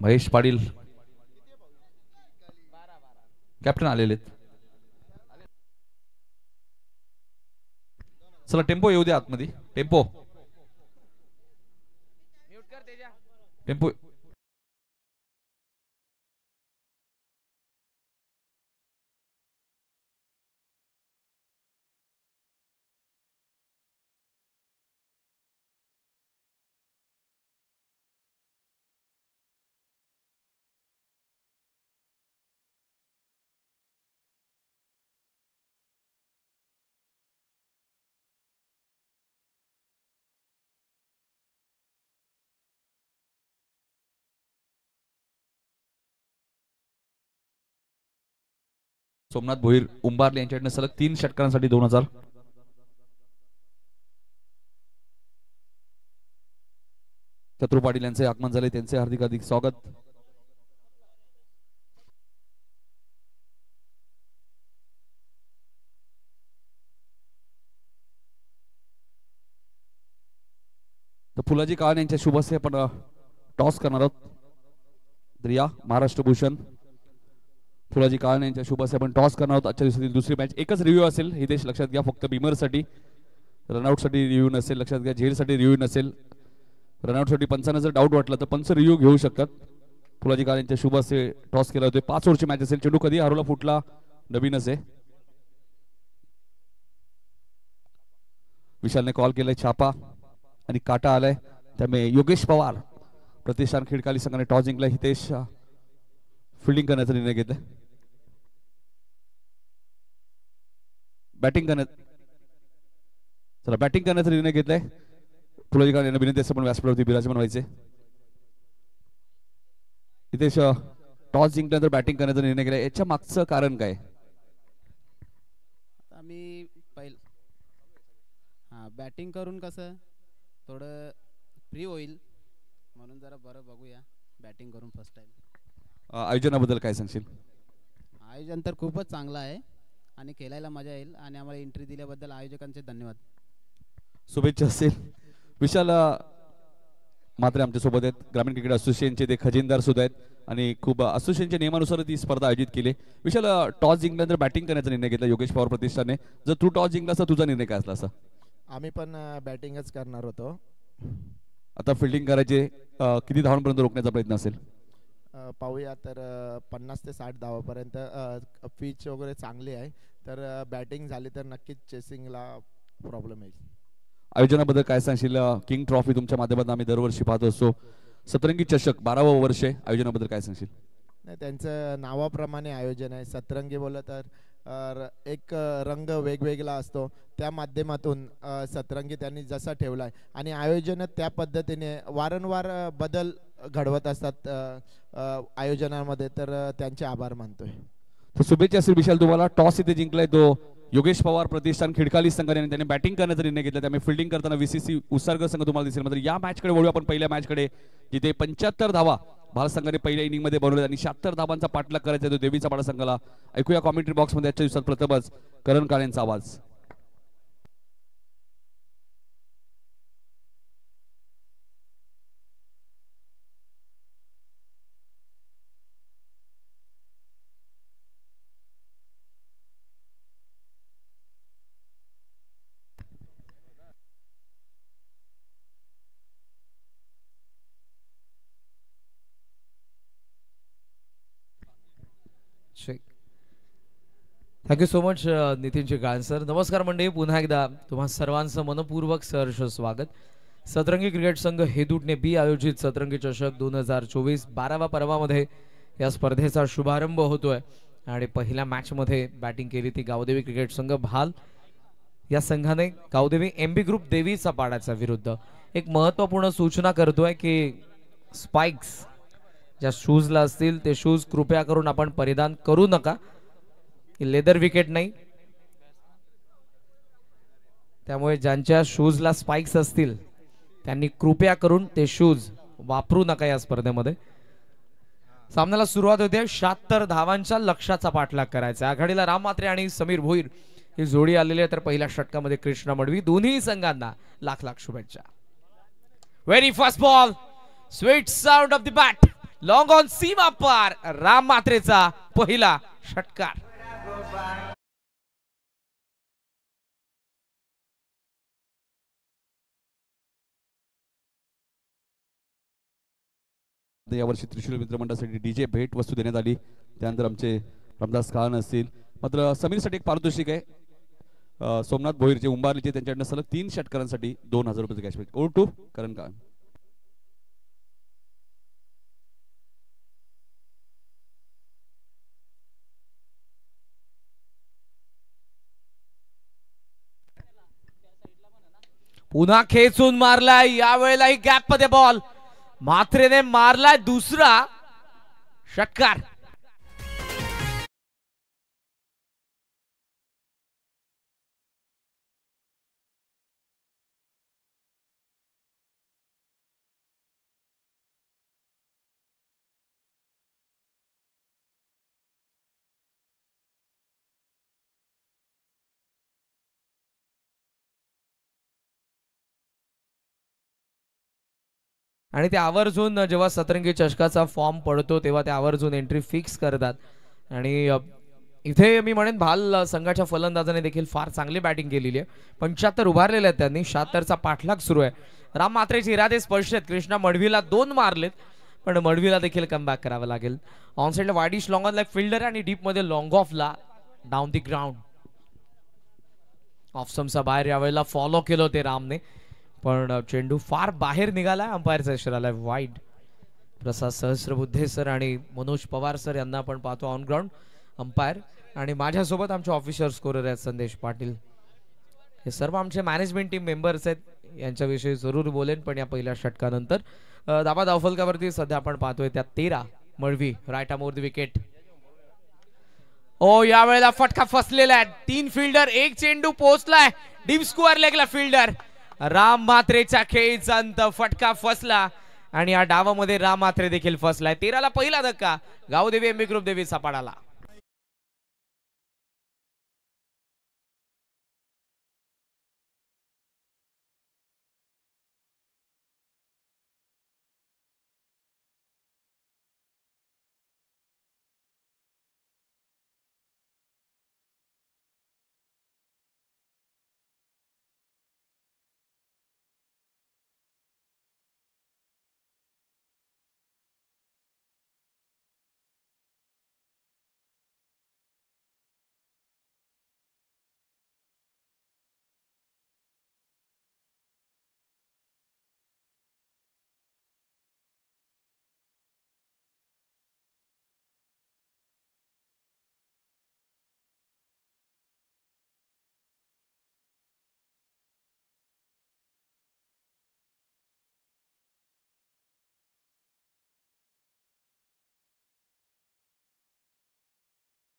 महेश पाटील कॅप्टन आलेले आहेत. चला टेम्पो येऊ द्या आतमध्ये. टेम्पो टेम्पो सोमनाथ भोईर उंबारले यांच्याकडनं सलग 3 षटकांसाठी 2000. शत्रू पाटील यांचे आगमन झाले, त्यांचे हार्दिक हार्दिक स्वागत. तर फुलाजी काळन यांच्या शुभ हस्ते आपण टॉस करणार आहोत. तर या महाराष्ट्र भूषण फुलाजी काळन यांच्या शुभ हस्ते आपण टॉस करणार आहोत. आजच्या दिवसातील दुसरी मॅच एकच रिव्ह्यू असेल. हितेश लक्षात घ्या, फक्त बिमरसाठी, रनआउट साठी रिव्ह्यू नसेल. लक्षात घ्या, झेलसाठी रिव्ह्यू नसेल. रनआउट साठी पंचांना जर डाऊट वाटला तर पंच रिव्ह्यू घेऊ शकतात. फुलाजी काळन यांच्या शुभ हस्ते टॉस केला होता. 5 ओव्हरची मॅच असेल. चेंडू कधी हरवला फुटला नवीनच आहे. विशालने कॉल केलाय छापा आणि काटा आलाय. त्यामुळे योगेश पवार प्रतिष्ठान खिडकाली संघाने टॉस जिंकला. हितेश फिल्डिंग करण्याचा निर्णय घेतलाय. बॅटिंग करण्याचा निर्णय घेतलाय. फुलाजी काळन यांना विनंती असते पण व्यासपीठावरती विराजमान व्हायचे. हितेश टॉस जिंकल्यानंतर बॅटिंग करण्याचा निर्णय केला. याच्या मागचं कारण काय? आम्ही बॅटिंग करून कसं थोडं फ्री होईल म्हणून जरा बरं बघूया बॅटिंग करून फर्स्ट टाइम. आयोजनाबद्दल काय सांगशील? आयोजन तर खूपच चांगलं आहे आणि खेळायला मजा येईल आणि आम्हाला एंट्री दिल्याबद्दल आयोजकांचे धन्यवाद. शुभेच्छा असेल. विशाल मात्र आमच्या सोबत आहेत. ग्रामीण क्रिकेट असोसिएशनचे ते खजिनदार सुद्धा आहेत आणि खूप असोसिएशनच्या नियमानुसार ती स्पर्धा आयोजित केली. विशाल टॉस जिंकल्यानंतर बॅटिंग करण्याचा निर्णय घेतला योगेश पवार प्रतिष्ठाने. जर तू टॉस जिंकला असता तुझा निर्णय काय असला असता? आम्ही पण बॅटिंगच करणार होतो. आता फिल्डिंग करायचे किती धावांपर्यंत रोखण्याचा प्रयत्न असेल? पाहूया तर 50 ते 60 धावापर्यंत. पिच वगैरे चांगली आहे तर बॅटिंग झाली तर नक्कीच चेसिंगला प्रॉब्लेम येईल. आयोजनाबद्दल काय सांगशील? किंग ट्रॉफी तुमच्या माध्यमातून आम्ही दरवर्षी पाहत असतो. सतरंगी चषक 12वे वर्ष आहे. आयोजनाबद्दल काय सांगशील? नाही, त्यांचं नावाप्रमाणे आयोजन आहे. सतरंगी बोललं तर एक रंग वेगवेगळा असतो. त्या माध्यमातून सतरंगी त्यांनी जसा ठेवला आहे आणि आयोजन त्या पद्धतीने वारंवार बदल घडवत असतात आयोजनामध्ये. तर त्यांचे आभार मानतोय. शुभेच्छा असेल विशाल तुम्हाला. टॉस इथे जिंकलाय तो योगेश पवार प्रतिष्ठान खिडकाली संघाने. त्याने बॅटिंग करण्याचा निर्णय घेतला. त्यामुळे फिल्डिंग करताना VCC उसारकर संघ तुम्हाला दिसेल. मात्र या मॅचकडे वळू आपण पहिल्या मॅचकडे, जिथे 75 धावा भारत संघाने पहिल्या इनिंग मध्ये बनवले आणि 76 धावांचा पाठलाग करायचा तो देवीचा पाडा संघाला. ऐकूया कॉमेंट्री बॉक्स मध्ये आजच्या दिवसात प्रथमच करण काळेंचा आवाज. Shaikh. Thank you so much Nitinji गाळण सर. नमस्कार मंडळी, पुन्हा एकदा तुम्हा सर्वांचं मनपूर्वक सहर्ष स्वागत. सतरंगी क्रिकेट संघ हेदूटने बी आयोजित सतरंगी चषक 2024 12व्या पर्वामध्ये या स्पर्धेचा शुभारंभ होतोय आणि पहिल्या मॅच मध्ये बॅटिंग केली ती गावदेवी क्रिकेट संघ भाल या संघाने गावदेवी एमबी ग्रुप देवीचा पाडाच्या विरुद्ध. एक महत्त्वपूर्ण सूचना करतोय की स्पाइक्स ज्या शूजला असतील ते शूज कृपया करून आपण परिधान करू नका. लेदर विकेट नाही, त्यामुळे ज्यांच्या शूजला स्पाइक्स असतील त्यांनी कृपया करून ते शूज वापरू नका या स्पर्धेमध्ये. सामन्याला सुरुवात होते. 76 धावांच्या लक्ष्याचा पाठलाग करायचा. आघाडीला राम म्हात्रे आणि समीर भोईर ही जोडी आलेली आहे, तर पहिल्या षटकामध्ये कृष्णा मडवी. दोन्ही संघांना लाख लाख शुभेच्छा. Very first ball, sweet sound of the bat, long on सीमा पार, राम म्हात्रेचा पहिला षटकार. यावर्षी त्रिशूल मित्रमंडळासाठी डीजे भेट वस्तू देण्यात आली. त्यानंतर आमचे रामदास खान असतील. मात्र समीरसाठी एक पारितोषिक आहे. सोमनाथ भोईरचे उंबारलीचे त्यांच्याकडनं सलग 3 षटकारांसाठी 2000 रुपये कॅश प्राइज. ओव्हर टू करण खान. पुन्हा खेचून मारलाय, यावेळेलाही गॅप मध्ये बॉल. म्हात्रेने मारलाय दुसरा षटकार. आणि ते आवर्जून जेव्हा सतरंगी चषकाचा फॉर्म पडतो तेव्हा ते आवर्जून एंट्री फिक्स करतात. आणि इथे मी म्हणेन भाल संघाच्या फलंदाजाने देखील फार चांगली बॅटिंग केलेली आहे. 75 उभारलेले आहेत त्यांनी. 76चा पाठलाग सुरू आहे. राम म्हात्रेचे इरादे स्पष्ट आहेत. कृष्णा मडवीला 2 मारलेत, पण मडवीला देखील कमबॅक करावं लागेल. ऑन साइडला वाईडिश लॉंग ऑनला फिल्डर आणि डीप मध्ये लॉंग ऑफला डाऊन दी ग्राउंड. ऑफ स्टंपचा बाहेर यावेळेला फॉलो केलं ते रामने, पण चेंडू फार बाहेर निघाला. अंपायरचा इशारा आलाय वाईड. प्रसाद सहस्रबुद्धे सर आणि मनोज पवार सर यांना आपण पाहतो ऑन ग्राउंड अंपायर. आणि माझ्यासोबत आमचे ऑफिशियल स्कोरर आहेत संदेश पाटील. हे सर्व आमचे मॅनेजमेंट टीम मेंबर्स आहेत. यांच्याविषयी जरूर बोलेन, पण या पहिल्या षटकानंतर दाबा धावफलकावरती सध्या आपण पाहतोय त्या 13 Malvi right arm over the wicket. Oh यावेळेला फटका फसलेला आहे. 3 फिल्डर, 1 चेंडू पोहोचलाय डीप स्क्वेअर लेगला. फिल्डर राम म्हात्रेच्या खेळीचा अंत. फटका फसला आणि या डावामध्ये राम म्हात्रे देखील फसलाय. 13ला पहिला धक्का गावदेवी एमबी ग्रुप देवीचा पाडाला.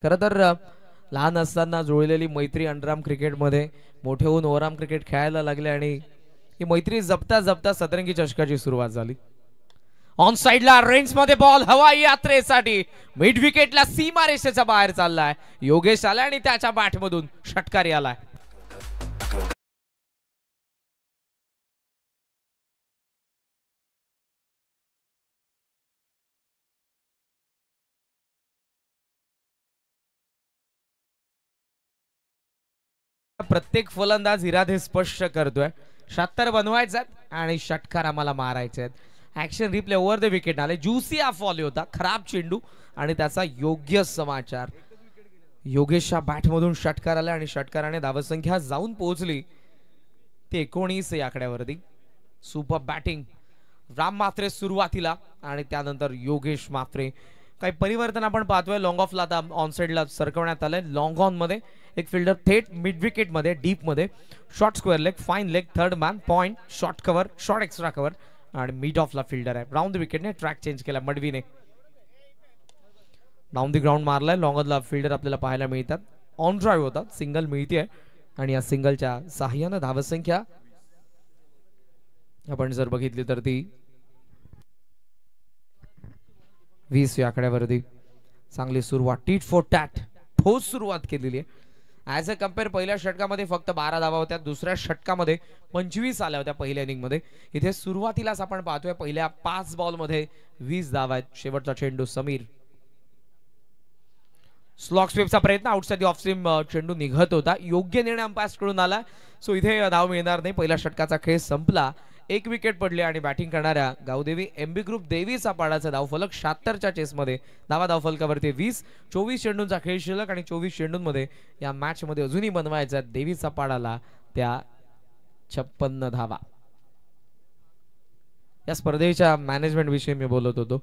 खरं तर लहान असताना जुळलेली मैत्री अंडरआर्म क्रिकेटमध्ये मोठे होऊन ओव्हरआर्म क्रिकेट खेळायला लागले आणि ही मैत्री जपता जपता सतरंगी चषकाची सुरुवात झाली. ऑन साइडला रेंज मध्ये बॉल हवाई यात्रेसाठी मिड विकेटला सीमा रेषेच्या बाहेर चाललाय. योगेश आलाय आणि त्याच्या बॅटमधून षटकारी आलाय. प्रत्येक फलंदाज इरादे स्पष्ट करतोय. 76 बनवायचे आणि षटकार आम्हाला मारायचे आहेत. Action replay over the wicket आले. ज्युसी हा फॉल होता, खराब चेंडू आणि त्याचा योग्य समाचार. योगेशच्या बॅटमधून षटकार आला आणि षटकाराने धावसंख्या जाऊन पोहोचली ते 19 या आकड्यावरती. सुपर बॅटिंग राम मात्रे सुरुवातीला आणि त्यानंतर योगेश मात्रे. काही परिवर्तन आपण पाहतोय. लॉंग ऑफला आता ऑन साइडला सरकवण्यात आलंय. लॉंग ऑन मध्ये एक फिल्डर थेट मिड विकेट मध्ये डीप मध्ये, short square leg, fine leg, third man, point, short cover, short extra cover आणि मिड ऑफला फिल्डर आहे. राऊंड द विकेटने ट्रॅक चेंज केला मडवीने. डाऊन द ग्राउंड मारलाय. लॉंगॉनला फिल्डर आपल्याला पाहायला मिळतात. ऑन ड्राईव्ह होता, सिंगल मिळते आणि या सिंगलच्या सहाय्यानं धावसंख्या आपण जर बघितली तर ती 20 या आकड्यावरती. चांगली सुरुवात, टीट फॉर टॅट, ठोस सुरुवात केलेली आहे. ऍज अ कम्पेअर पहिल्या षटकामध्ये फक्त 12 धावा होत्या, दुसऱ्या षटकामध्ये 25 आल्या होत्या पहिल्या इनिंग मध्ये. इथे सुरुवातीलाच आपण पाहतोय पहिल्या 5 बॉल मध्ये 20 धावा आहेत. शेवटचा चेंडू समीर. स्लॉग स्वीपचा प्रयत्न, आउटसाइड ऑफ स्विम चेंडू निघत होता. योग्य निर्णय अंपायर्स कडून आला, सो इथे धाव मिळणार नाही. पहिल्या षटकाचा खेळ संपला. 1 विकेट पडली आणि बॅटिंग करणाऱ्या गावदेवी एमबी ग्रुप देवीचा पाडाचा धावफलक 76च्या चेसमध्ये. धावफलकावरती 20. 24 चेंडूंचा खेळ शिल्लक आणि 24 चेंडूंमध्ये या मॅच मध्ये अजूनही बनवायचा देवीचा पाडाला त्या 56 धावा. या स्पर्धेच्या मॅनेजमेंट विषयी मी बोलत होतो.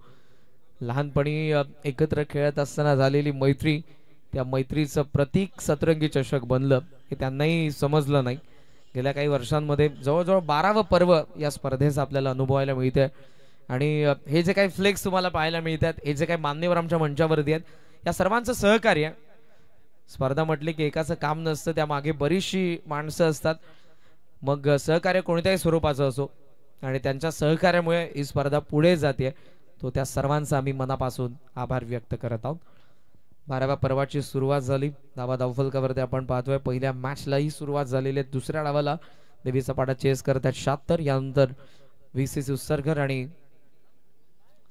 लहानपणी एकत्र खेळत असताना झालेली मैत्री, त्या मैत्रीचं प्रतीक सतरंगी चषक बनलं हे त्यांनाही समजलं नाही. गेल्या काही वर्षांमध्ये जवळजवळ 12वं पर्व या स्पर्धेचा आपल्याला अनुभवायला मिळते. आणि हे जे काही फ्लेक्स तुम्हाला पाहायला मिळतात, हे जे काही मान्यवर आमच्या मंचावरती आहेत, या सर्वांचं सहकार्य. स्पर्धा म्हटली की एकाचं काम नसतं, त्यामागे बरीचशी माणसं असतात. मग सहकार्य कोणत्याही स्वरूपाचं असो आणि त्यांच्या सहकार्यामुळे ही स्पर्धा पुढे जाते. तो त्या सर्वांचा आम्ही मनापासून आभार व्यक्त करत आहोत. 12व्या पर्वाची सुरुवात झाली. धावफलकावरती आपण पाहतोय पहिल्या मॅचलाही सुरुवात झालेली आहे. दुसऱ्या डावाला देवीचा पाडा चेस करतात 76. यानंतर VCC उत्सर्गर आणि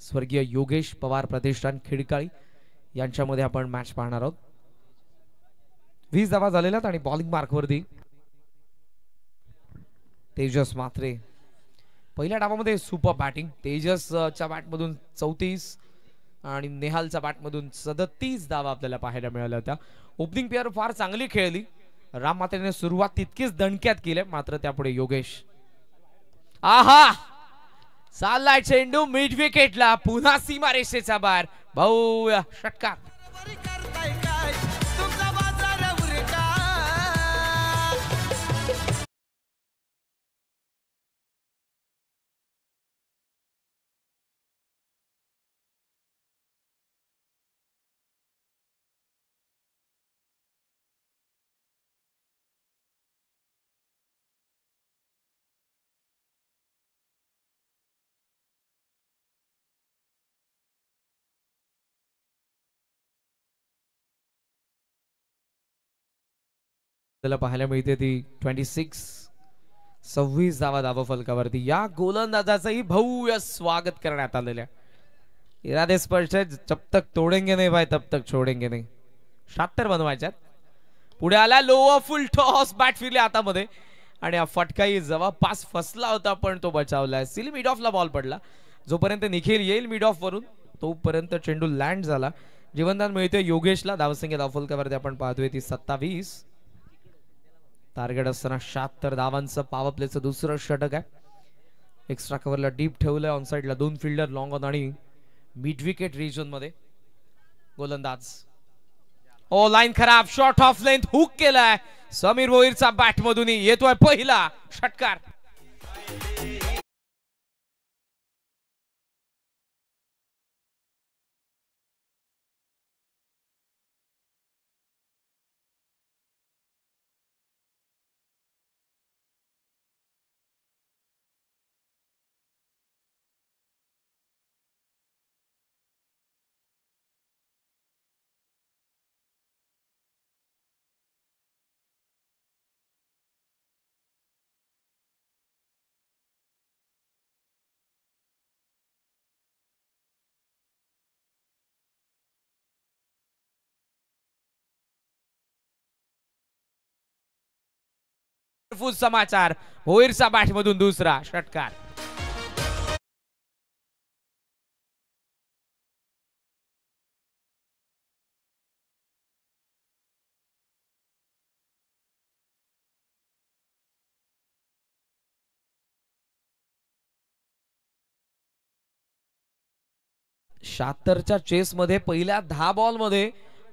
स्वर्गीय योगेश पवार प्रतिष्ठान खिडकाळी यांच्यामध्ये आपण मॅच पाहणार आहोत. 20 धावा झालेल्या आणि बॉलिंग मार्कवरती तेजस मात्रे. पहिल्या डावामध्ये सुपर बॅटिंग. तेजसच्या बॅटमधून 34 आणि नेहालच्या बॅटमधून 37 धावा आपल्याला पाहायला मिळाल्या होत्या. ओपनिंग पेअर फार चांगली खेळली. राम मात्रेने सुरुवात तितकीच दणक्यात केली, मात्र त्यापुढे योगेश. आहा, चाललाय चेंडू मिड विकेटला, पुन्हा सीमारेषेच्या बाहेर. भव्य षटकार. त्याला पाहायला मिळते ती 26 धावा धावफलकावरती. या गोलंदाजाचंही भव्य स्वागत करण्यात आलेलं आहे. इरादे स्पर्श, जब तक तोडेंगे नाही भाई तब तक छोडेंगे नाही. 76 बनवायच्यात. पुढे आला लोअर फुल टॉस, बॅट फिरली हातामध्ये आणि हा फटकाही जवळपास फसला होता पण तो बचावलाय. सिली मिड ऑफला बॉल पडला. जोपर्यंत निखिल येईल मिड ऑफ वरून तोपर्यंत चेंडू लँड झाला. जीवनदान मिळते योगेशला. धावसंख्या धावफलकावरती आपण पाहतोय ती 27. टार्गेट असताना 76 धावांचं पॉवर प्लेचं दुसरं षटक आहे. एक्स्ट्रा कव्हरला डीप ठेवलंय. ऑन साइडला 2 फिल्डर, लॉंग ऑन आणि मिड विकेट रिजन मध्ये गोलंदाज. ओ लाईन खराब, शॉर्ट ऑफ लेंथ हुक केलाय. समीर भोईरचा बॅट मधून येतोय पहिला षटकार. समाचार, भोईरचा बॅट मधून दुसरा षटकार. 76च्या चेस मध्ये पहिल्या 10 बॉल मध्ये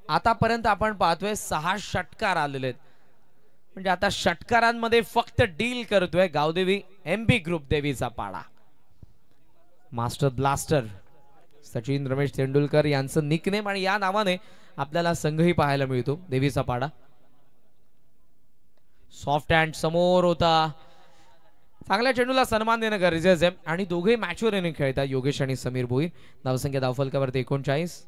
आतापर्यंत आपण पाहतोय 6 षटकार आलेले आहेत. म्हणजे आता षटकारांमध्ये फक्त डील करतोय गावदेवी एमबी ग्रुप देवीचा पाडा. मास्टर ब्लास्टर सचिन रमेश तेंडुलकर यांचं निकनेम आणि या नावाने आपल्याला संघही पाहायला मिळतो. देवीचा पाडा सॉफ्ट हँड समोर होता. चांगल्या चेंडूला सन्मान देणं गरजेचं आहे आणि दोघे मॅचवर इनिंग खेळतात योगेश आणि समीर भोईर. धावसंख्या धावफलकावरती 39.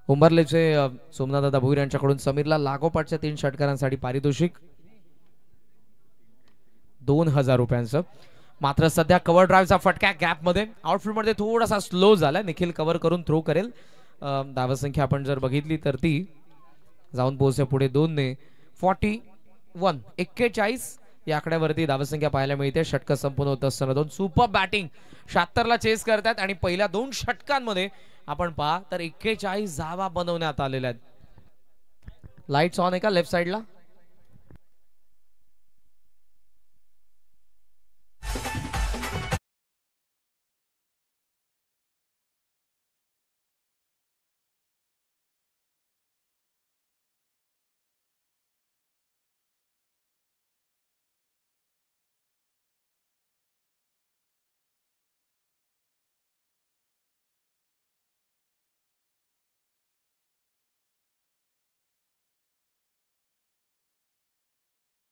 उंबरलेचे सोमनाथदादा भोईर यांच्याकडून समीरला लागोपाठच्या 3 षटकारांसाठी पारितोषिक 2000 रुपयांचं. मात्र सध्या कव्हर ड्राईव्हचा फटका गॅप मध्ये आउटफील्ड मध्ये थोडासा स्लो झाला. निखिल कव्हर करून थ्रो करेल. धावसंख्या आपण जर बघितली तर ती जाऊन पोहोचते पुढे 2 ने. 41 या आकड्यावरती धावसंख्या पाहायला मिळते. षटक संपूर्ण होत असताना 2 सुपर बॅटिंग 76 ला चेस करतात आणि पहिल्या 2 षटकांमध्ये आपण पहा तर 41 धावा बनवण्यात आलेल्या आहेत. लाईट्स ऑन आहे का लेफ्ट साइडला?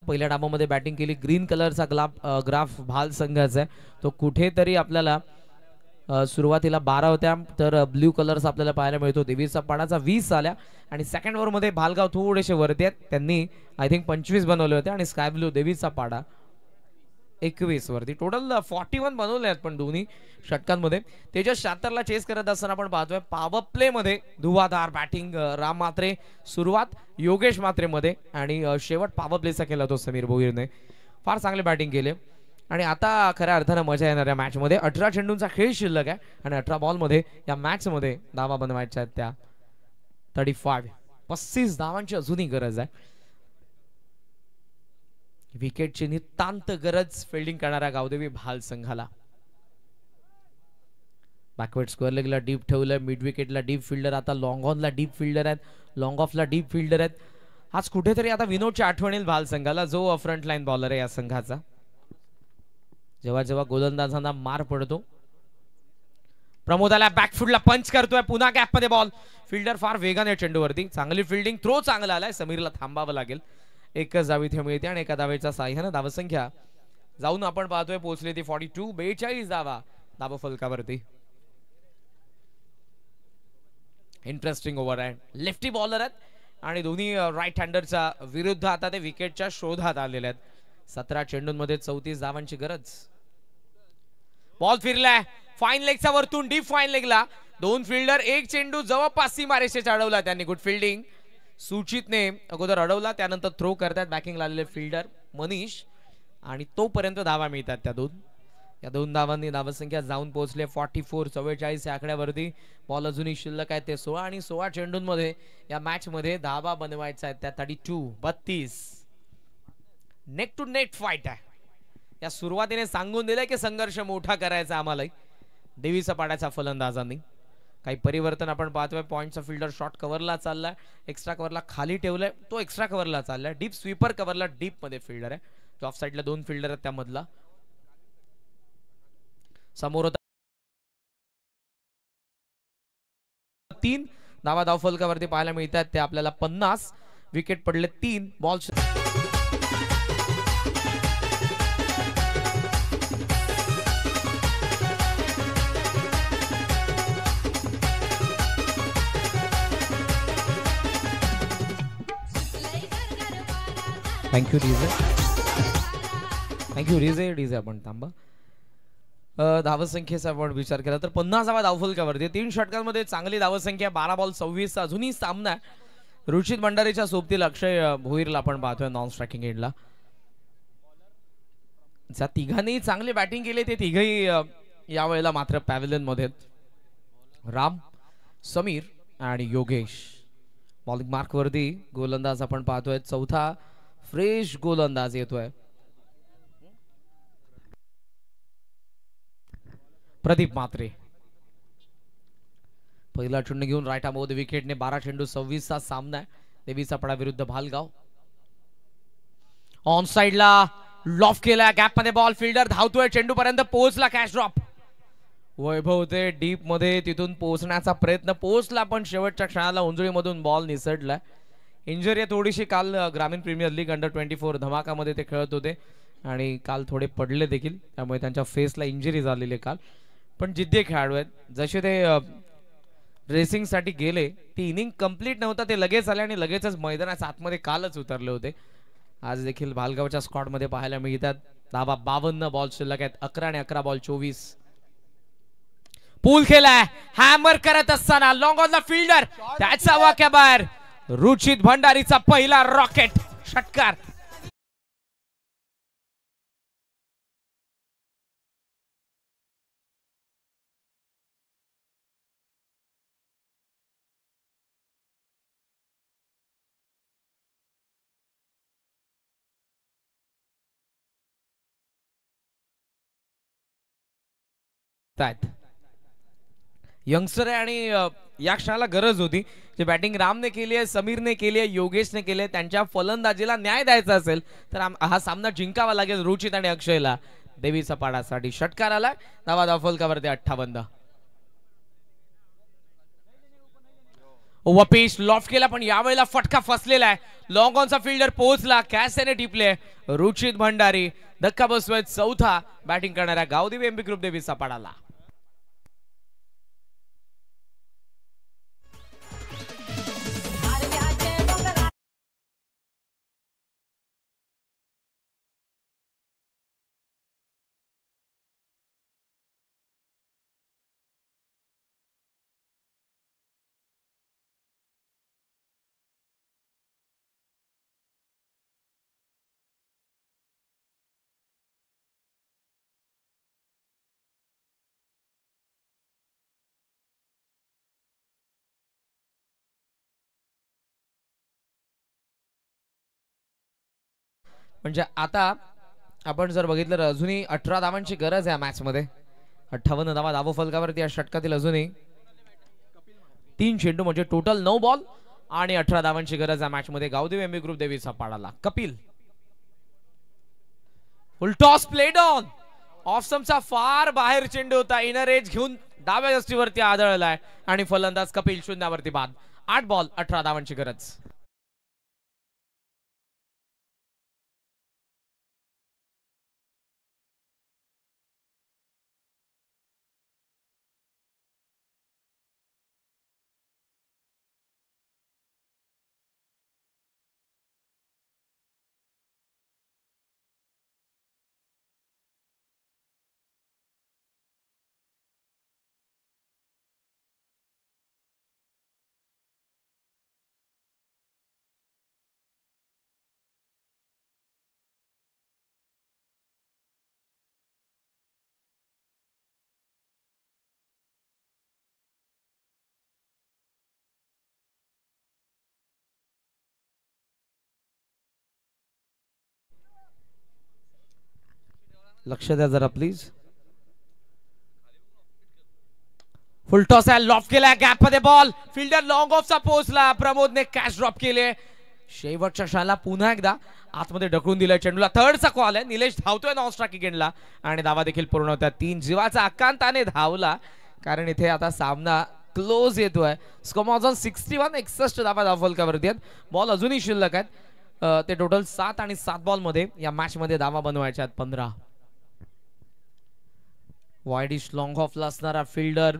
पहिल्या डावामध्ये बॅटिंग केली. ग्रीन कलरचा ग्राफ भाल संघाचा आहे. तो कुठेतरी आपल्याला सुरुवातीला 12 होत्या तर ब्ल्यू कलरचा आपल्याला पाहायला मिळतो. देवीचा पाडाचा 20 आल्या आणि सेकंड ओव्हर मध्ये भालगाव थोडेसे वरती आहेत. त्यांनी आय थिंक 25 बनवले होते आणि स्काय ब्लू देवीचा पाडा 21 वरती. टोटल 41 बनवले आहेत पण दोन्ही षटकांमध्ये. तेजस 76 ला चेस करत असताना आपण पाहतोय पॉवर प्ले मध्ये धुवाधार बॅटिंग राम मात्रे. सुरुवात योगेश मात्रे मध्ये आणि शेवट पॉवर प्लेचा केला तो समीर भोईरने. फार चांगले बॅटिंग केले आणि आता खऱ्या अर्थानं मजा येणार या मॅच मध्ये. 18 चेंडूंचा खेळ शिल्लक आहे आणि 18 बॉल मध्ये या मॅच मध्ये धावा बनवायच्या आहेत त्या 35 धावांची अजूनही गरज आहे. विकेटची नितांत गरज फिल्डिंग करणाऱ्या गावदेवी भाल संघाला. बॅकवर्ड स्क्वेअर लेगला डीप ठेवलंय. मिड विकेटला डीप फिल्डर. आता लॉंग ऑनला डीप फिल्डर आहेत. लॉंग ऑफला डीप फिल्डर आहेत. आज कुठेतरी आता विनोदची आठवण येईल भाल संघाला जो फ्रंट लाईन बॉलर आहे या संघाचा. जेव्हा जेव्हा गोलंदाजांना मार पडतो. प्रमोदाला बॅकफुटला पंच करतोय. पुन्हा गॅप मध्ये बॉल. फिल्डर फार वेगाने चेंडूवरती. चांगली फिल्डिंग. थ्रो चांगला आलाय. समीरला थांबावं लागेल. एकच धाव इथे मिळते आणि एका धावेच्या साह्यानं धावसंख्या जाऊन आपण पाहतोय पोहोचली ती 42. 42 धावा धाव फलकावरती. इंटरेस्टिंग ओव्हर आहे. लेफ्टी बॉलर आहेत आणि दोन्ही राईट हँडरच्या विरुद्ध आता ते विकेटच्या शोधात आलेले आहेत. 17 चेंडूंमध्ये 34 धावांची गरज. बॉल फिरलाय फाईन लेगच्या वरतून डीप फाईन लेगला. 2 फिल्डर 1 चेंडू जवळपास सीमारेषेच्या अडवला त्यांनी. Good fielding. सुचितने अगोदर अडवला त्यानंतर थ्रो करतात बॅकिंगला आलेले फिल्डर मनीष आणि तोपर्यंत धावा मिळतात त्या 2. या 2 धावांनी धावसंख्या जाऊन पोहोचले 44. 44 या आकड्यावरती. बॉल अजूनही शिल्लक आहे ते 16 आणि 16 चेंडूंमध्ये या मॅच मध्ये धावा बनवायच्या आहेत त्या 32. नेक टू नेट फाईट आहे. या सुरुवातीने सांगून दिलंय की संघर्ष मोठा करायचा आम्हाला देवीचा पाड्याच्या फलंदाजांनी. काही परिवर्तन आपण पाहतोय. पॉइंटचा फिल्डर शॉर्ट कव्हरला चाललाय. एक्स्ट्रा कव्हरला खाली ठेवलाय. तो एक्स्ट्रा कव्हरला चाललाय. डीप स्वीपर कव्हरला डीप मध्ये फिल्डर आहे. तो ऑफ साइडला 2 फिल्डर आहेत त्यामधला. समोर 3 धावा धावफलकावरती पाहायला मिळतात ते आपल्याला 50. विकेट पडले 3 ball. Thank you DJ. Thank you DJ आपण थांबा. धावसंख्येचा आपण विचार केला तर 50वा धावफलकावरती 3 षटकांमध्ये चांगली धावसंख्या. 12 बॉल 26 अजूनही सामना. रुचित भंडारीच्या सोबतीला अक्षय भोईरला आपण पाहतोय नॉन स्ट्रायकिंग एंडला. ज्या तिघांनी चांगली बॅटिंग केली ते तिघही यावेळेला मात्र पॅव्हिलियन मध्ये. राम, समीर आणि योगेश. बॉलिंग मार्क वरती गोलंदाज आपण पाहतोय. चौथा फ्रेश गोलंदाज येतोय. प्रदीप मात्रे पहिला चेंडू घेऊन राईट आर्म विकेटने 12 चेंडू 26 चा सामना आहे. देवीचा पाडा विरुद्ध भालगाव. ऑन साइडला लॉफ केला, गॅप मध्ये बॉल, फिल्डर धावतोय, चेंडू पर्यंत पोहोचला, कॅच ड्रॉप. वैभव ते डीप मध्ये तिथून पोहोचण्याचा प्रयत्न पोहोचला पण शेवटच्या क्षणाला उंजळीमधून बॉल निसटला. इंजरी थोडीशी काल ग्रामीण प्रीमियर लीग अंडर 24 धमाकामध्ये ते खेळत होते आणि काल थोडे पडले देखील, त्यामुळे त्यांच्या फेसला इंजरी झालेली काल. पण जिद्दी खेळाडू आहेत. जसे ते रेसिंग साठी गेले, ती इनिंग कंप्लीट नव्हता, ते लगेच आले आणि लगेचच मैदानाच्या आतमध्ये कालच उतरले होते. आज देखील भालगावच्या स्क्वॉड मध्ये पाहायला मिळतात. धाबा 52, बॉल शिल्लक आहेत 11 आणि 11 बॉल 24. पूल केलाय, हॅमर करत असताना लॉंग ऑन द फिल्डर, त्याचा वाक्या बाहेर. रुचित भंडारीचा पहिला रॉकेट षटकार. यंगस्टर आहे आणि या क्षणाला गरज होती. जे बॅटिंग रामने केली आहे, समीरने केली आहे, योगेशने केली आहे, त्यांच्या फलंदाजीला न्याय द्यायचा असेल तर हा सामना जिंकावा लागेल रुचित आणि अक्षयला. देवीचा पाडासाठी षटकार आला, धावा फलकावरती 58. वपेश लॉफ्ट केला पण यावेळेला फटका फसलेला आहे. लॉंग ऑनचा फिल्डर पोहोचला, कॅच त्याने टिपले. रुचित भंडारी धक्का बसवत चौथा बॅटिंग करणाऱ्या गावदेवी एमबी ग्रुप देवीचा पाडाला. म्हणजे आता आपण जर बघितलं तर अजूनही 18 धावांची गरज आहे मॅच मध्ये. 58 धावा धाव फलकावरती या षटकातील अजूनही 3 चेंडू म्हणजे टोटल 9 बॉल आणि 18 धावांची गरज आहे मॅच मध्ये. गावदेवी एमबी ग्रुप देवीचा पाडाला. Kapil full toss played on, off स्टंपचा फार बाहेर चेंडू होता, इनर एज घेऊन डाव्या यष्टीवरती आदळलाय आणि फलंदाज कपिल शून्यावरती बाद. 8 बॉल 18 धावांची गरज. लक्ष द्या जरा प्लीज. फुल टॉस आहे, लॉफ्ट केलाय, गॅप मध्ये बॉल, फिल्डर लॉंग ऑफचा पोहोचला, प्रमोदने कॅच ड्रॉप केले. शेवटच्या क्षणाला पुन्हा एकदा आतमध्ये ढकलून दिलाय चेंडूला. थर्डचा कॉल आहे, निलेश धावतोय नॉन स्ट्राइक गेंडला आणि धावा देखील पूर्ण होत्या. 3 जीवाचा आकांताने धावला कारण इथे आता सामना क्लोज येतोय. स्कोमॉझन 61, 61 धावा धावफलकावरती आहेत. बॉल अजूनही शिल्लक आहेत. ते टोटल 7 आणि 7 बॉल मध्ये या मॅच मध्ये धावा बनवायच्या आहेत 15. वाईडिश लॉंग ऑफला असणारा फिल्डर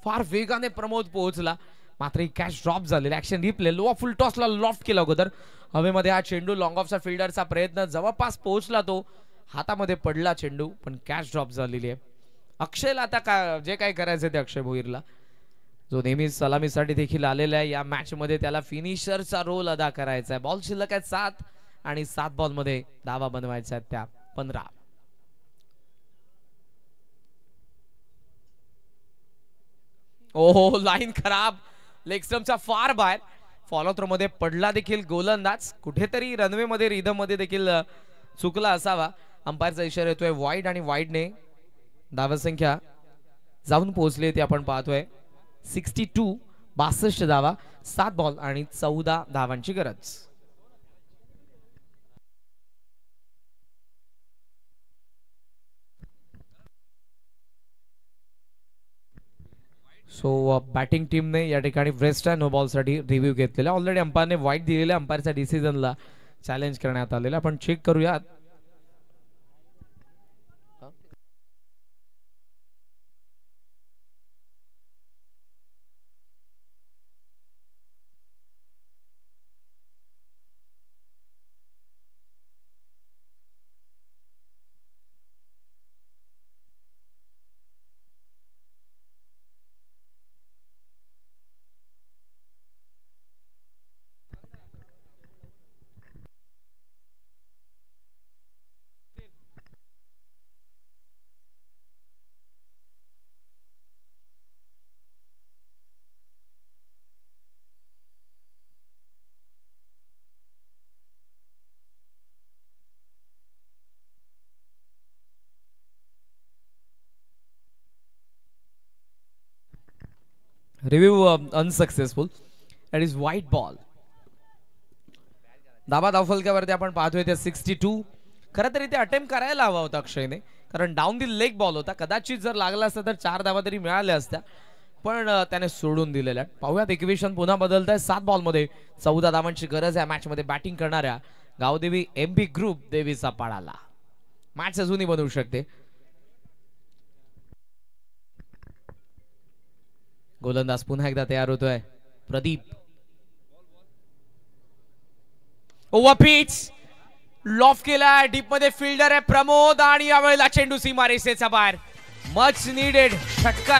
फार वेगाने प्रमोद पोहोचला, मात्र कॅच ड्रॉप झालेला. ऍक्शन रिप्ले, लो फुल टॉसला लॉफ्ट केला अगोदर हवेमध्ये हा चेंडू. लॉंग ऑफचा फिल्डरचा प्रयत्न जवळपास पोहोचला, तो हातामध्ये पडला चेंडू पण कॅच ड्रॉप झालेली आहे. अक्षयला आता जे काय करायचं ते अक्षय भोईरला, जो नेहमीच सलामीसाठी देखील आलेला आहे या मॅच मध्ये, त्याला फिनिशरचा रोल अदा करायचा आहे. बॉल शिल्लक आहेत 7 आणि 7 बॉल मध्ये धावा बनवायच्या आहेत त्या 15. ओहो, लाईन खराब, लेग स्टंपचा फार बाहेर. फॉलो थ्रो मध्ये पडला देखील गोलंदाज. कुठेतरी रनवे मध्ये रिदम मध्ये देखील चुकला असावा. अंपायरचा इशारा येतोय वाईड आणि वाईडने धावसंख्या जाऊन पोहोचले ते आपण पाहतोय. 62 धावा, 7 बॉल आणि 14 धावांची गरज. सो बॅटिंग टीमने या ठिकाणी वेस्टर्न नो बॉल साठी रिव्ह्यू घेतलेला. ऑलरेडी अंपायरने वाईट दिलेल्या अंपायरच्या डिसिजनला चॅलेंज करण्यात आलेला. आपण चेक करूयात. Review unsuccessful. That is white ball. धाबा धावफलकावरती आपण पाहतोय ते 62. खरं तर इथे अटेम्प्ट करायला हवा होता अक्षयने, कारण डाऊन दी लेग बॉल होता. कदाचित जर लागला असता तर 4 धावा तरी मिळाल्या असत्या, पण त्याने सोडून दिलेल्या. पाहूयात इक्वेशन पुन्हा बदलत आहे. 7 बॉलमध्ये 14 धावांची गरज आहे मॅच मध्ये बॅटिंग करणाऱ्या गावदेवी एमपी ग्रुप देवीचा पाडाला. मॅच अजूनही बनवू शकते. गोलंदाज पुन्हा एकदा तयार होतोय. प्रदीप. ओव्हर पिच लॉफ केलाय. डीप मध्ये फिल्डर आहे प्रमोद आणि यावेळेला चेंडू सीमारेषेच्या बाहेर. मच नीडेड षटकार.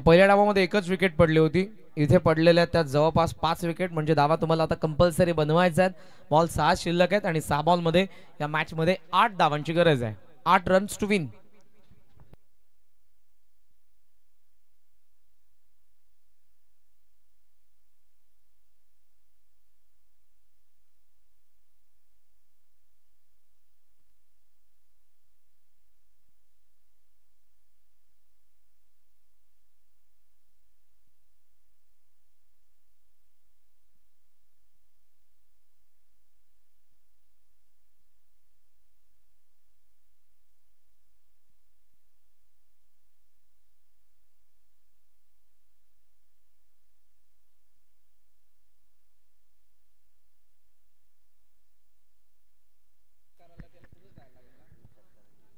पहिल्या डावामध्ये एकच विकेट पडली होती. इथे पडलेल्या त्यात जवळपास 5 विकेट. म्हणजे धावा तुम्हाला आता कंपल्सरी बनवायचा आहेत. बॉल 6 शिल्लक आहेत आणि 6 बॉल मध्ये या मॅच मध्ये 8 धावांची गरज आहे. 8 रन्स टू विन.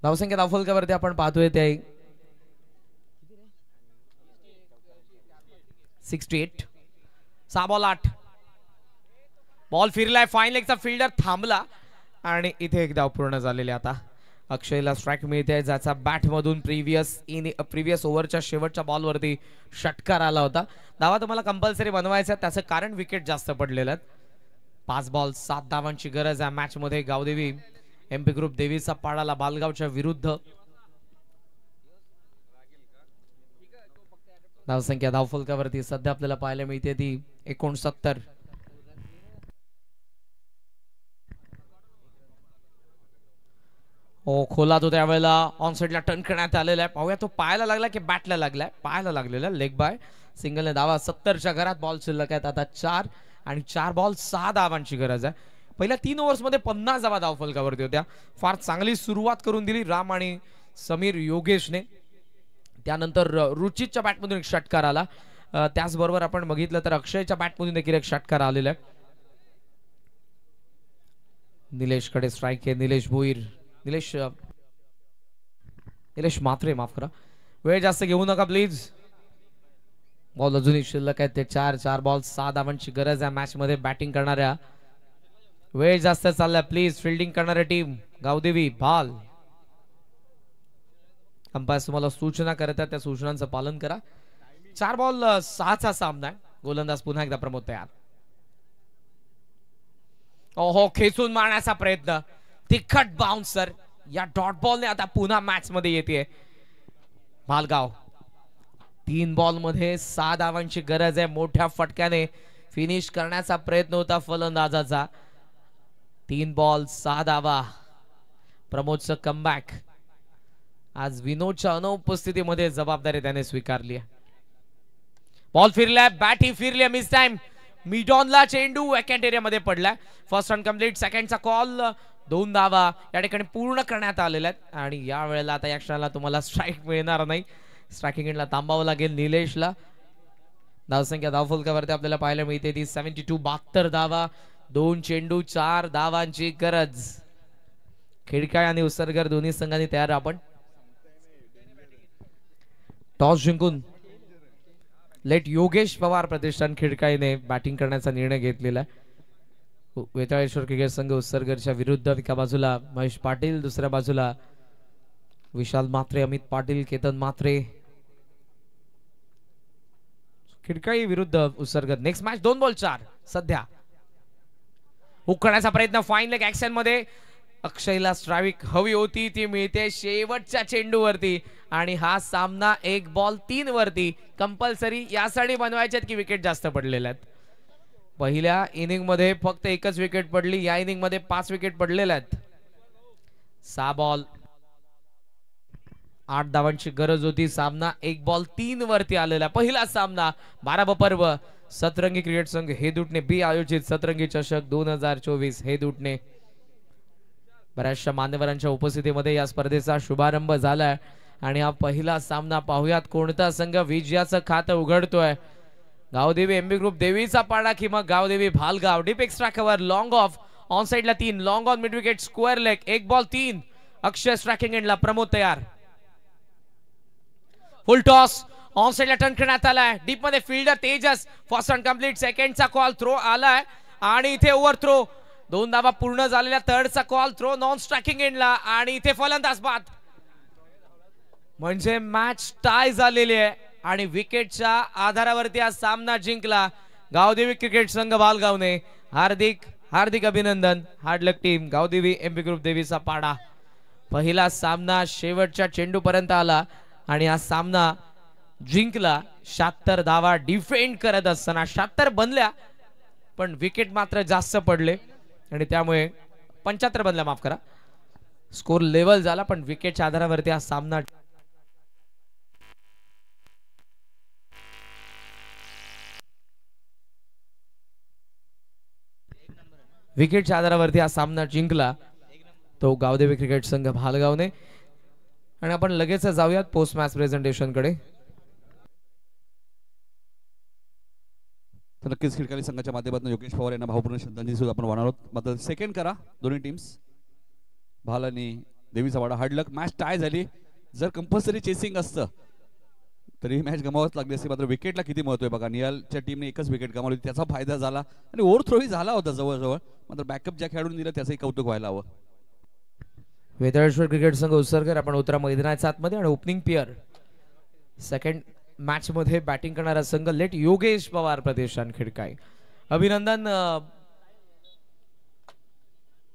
धावसंख्या धावफलकावरती आपण पाहतोय ते 68. 6 बॉल 8. बॉल फिरलाय. फाईन लेगचा फिल्डर थांबला आणि इथे एक धाव पूर्ण झालेली. आता अक्षयला स्ट्राइक मिळते, ज्याचा बॅट मधून प्रिव्हियस ओव्हरच्या शेवटच्या बॉलवरती षटकार आला होता. धावा तुम्हाला कंपल्सरी बनवायचा, त्याचं कारण विकेट जास्त पडलेलं आहेत. 5 बॉल 7 धावांची गरज आहे मॅच मध्ये. गावदेवी एमपी ग्रुप देवीचा पाडाला बालगावच्या विरुद्ध. धावसंख्या धावफलकावरती सध्या आपल्याला पाहायला मिळते ती 69. खोला तो त्यावेळेला ऑन साइडला टर्न करण्यात आलेला आहे. पाहूया तो पायाला लागला की बॅटला लागलाय. पायाला लागलेला. Leg bye. सिंगलने धावा 70च्या घरात. बॉल शिल्लक आहेत आता 4 आणि 4 बॉल 6 धावांची गरज आहे. पहिल्या 3 ओव्हर्स मध्ये 50 धावा धावफलकावरती होत्या. फार चांगली सुरुवात करून दिली राम आणि समीर योगेशने. त्यानंतर रुचितच्या बॅटमधून एक षटकार आला. त्याचबरोबर आपण बघितलं तर अक्षयच्या बॅटमधून देखील एक षटकार आलेला आहे. निलेशकडे स्ट्राइक आहे. निलेश भोईर. निलेश मात्रे, माफ करा. वेळ जास्त घेऊ नका प्लीज. बॉल अजूनही शिल्लक आहेत ते 4 बॉल 6 धावांची गरज आहे मॅच मध्ये बॅटिंग करणाऱ्या वेळ जास्त चालला, प्लीज फिल्डिंग करणारी टीम गावदेवी भाल. अंपायर तुम्हाला सूचना करतात, त्या सूचनांचं पालन करा. 4 बॉल 6चा सामना आहे. गोलंदाज पुन्हा एकदा प्रमोद तयार. ओहो, खेचून मारण्याचा प्रयत्न, तिखट बाउन्सर. या डॉट बॉलने आता पुन्हा मॅच मध्ये येते भालगाव. 3 बॉल मध्ये 6 धावांची गरज आहे. मोठ्या फटक्याने फिनिश करण्याचा प्रयत्न होता फलंदाजाचा. 3 बॉल 6 धावा. प्रमोदचं कमबॅक. आज विनोदच्या अनुपस्थितीमध्ये जबाबदारी त्याने स्वीकारली आहे. बॉल फिरलाय, बॅट ही फिरली, मिस टाइम. मिडॉनला चेंडू वॅकंट एरियामध्ये पडलाय. फर्स्ट अनकम्प्लीट, सेकंडचा कॉल. 2 धावा या ठिकाणी पूर्ण करण्यात आलेल्या आहेत. आणि या वेळेला आता या क्षणाला तुम्हाला स्ट्राईक मिळणार नाही. स्ट्रायकिंग एंडला थांबावं लागेल निलेशला. धावसंख्या धावफलकावरती आपल्याला पाहायला मिळते ती 72. 72 धावा, 2 चेंडू, 4 धावांची गरज. खिडकाळ आणि उसरगर दोन्ही संघांनी तयार. आपण टॉस जिंकून लेट योगेश पवार प्रतिष्ठान खिडकाईने बॅटिंग करण्याचा निर्णय घेतलेला आहे. वेताळेश्वर क्रिकेट संघ उसरगरच्या विरुद्ध. एका बाजूला महेश पाटील, दुसऱ्या बाजूला विशाल म्हात्रे, अमित पाटील, केतन म्हात्रे. खिडकाई विरुद्ध उसरगर. नेक्स्ट मॅच 2 बॉल 4 सध्या. हुक करण्याचा प्रयत्न फाईन लेग ऍक्शन मध्ये. अक्षयला स्ट्राईक हवी होती, ती मिळते शेवटच्या चेंडूवरती. आणि हा सामना 1 बॉल 3 वरती. कंपल्सरी यासाठी बनवायचे की विकेट जास्त पडलेल्या आहेत. पहिल्या इनिंग मध्ये फक्त 1च विकेट पडली, या इनिंग मध्ये 5 विकेट पडलेल्या आहेत. 6 बॉल 8 धावांची गरज होती. सामना 1 बॉल 3 वरती आलेला. पहिला सामना 12वा पर्व सतरंगी क्रिकेट संघ हेदूटने बी आयोजित सतरंगी चषक 2024 हेदूटने. बऱ्याचशा मान्यवरांच्या उपस्थितीमध्ये या स्पर्धेचा शुभारंभ झालाय. आणि हा पहिला सामना पाहूयात कोणता संघ विजयाचं खातं उघडतोय. गावदेवी एमबी ग्रुप देवीचा पाडा की मग Gavdevi Bhalgaon. Deep extra cover, long off, on साइडला 3, long on mid wicket, square leg. 1 ball 3. Akshay striking एंडला. प्रमोद तयार. फुल टॉस, ऑन साइडला टर्न करण्यात आलाय. डीप मध्ये फिल्डर तेजस. फर्स्ट अनकम्प्लीट, सेकंडचा कॉल, थ्रो आलाय. आणि इथे ओव्हर थ्रो. 2 धावा पूर्ण झालेल्या. थर्डचा कॉल, थ्रो नॉन स्ट्रायकिंग एंडला. आणि इथे फलंदाज बाद. म्हणजे मॅच टाय झालेली आहे. आणि विकेटच्या आधारावरती हा सामना जिंकला गावदेवी क्रिकेट संघ भालगावने. हार्दिक हार्दिक अभिनंदन. हार्ड लक टीम गावदेवी एमपी ग्रुप देवीचा पाडा. पहिला सामना शेवटच्या चेंडूपर्यंत आला आणि हा सामना जिंकला. 76 धावा डिफेंड करत असताना 76 बनल्या, पण विकेट मात्र जास्त पडले आणि त्यामुळे 75 बनल्या, माफ करा. स्कोर लेवल झाला, पण विकेटच्या आधारावरती हा सामना विकेटच्या आधारावरती हा सामना जिंकला तो गावदेवी क्रिकेट संघ भालगावने. आणि आपण लगेच जाऊयात पोस्ट मॅच प्रेझेंटेशन कडे. तर नक्कीच खिडकाली संघाच्या माध्यमातून योगेश पवार यांना भावपूर्ण श्रद्धांजली सुद्धा आपण वाहणार आहोत. मात्र सेकंड करा दोन्ही टीम्स. भाल आणि देवीचा वाडा. हार्ड लक. मॅच टाय झाली. जर कंपल्सरी चेसिंग असतं तरी मॅच गमावत लागली असती. मात्र विकेटला किती महत्व आहे बघा. निहालच्या टीमने 1च विकेट गमावली, त्याचा फायदा झाला आणि ओव्हर थ्रोही झाला होता जवळजवळ. मात्र बॅकअप ज्या खेळाडून दिलं त्याचंही कौतुक व्हायला हवं. वेताळेश्वर क्रिकेट संघ उसरकर आपण उतरा मैदानाच्या आतमध्ये. आणि ओपनिंग पेअर सेकंड मॅच मध्ये बॅटिंग करणारा संघ लेट योगेश पवार प्रतिष्ठान खिडकाई. अभिनंदन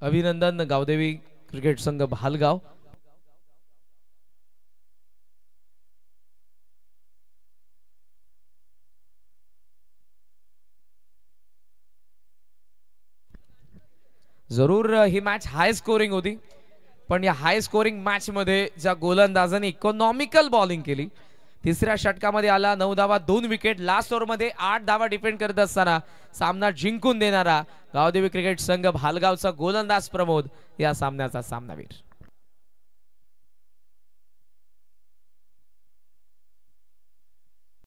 अभिनंदन गावदेवी क्रिकेट संघ भालगाव. जरूर ही मॅच हाय स्कोरिंग होती, पण या हाय स्कोरिंग मॅच मध्ये ज्या गोलंदाजांनी इकॉनॉमिकल बॉलिंग केली, तिसऱ्या षटकामध्ये आला 9 धावा 2 विकेट. लास्ट ओव्हर मध्ये 8 धावा डिफेंड करत असताना सामना जिंकून देणारा गावदेवी क्रिकेट संघ भालगावचा गोलंदाज प्रमोद या सामन्याचा सामनावीर.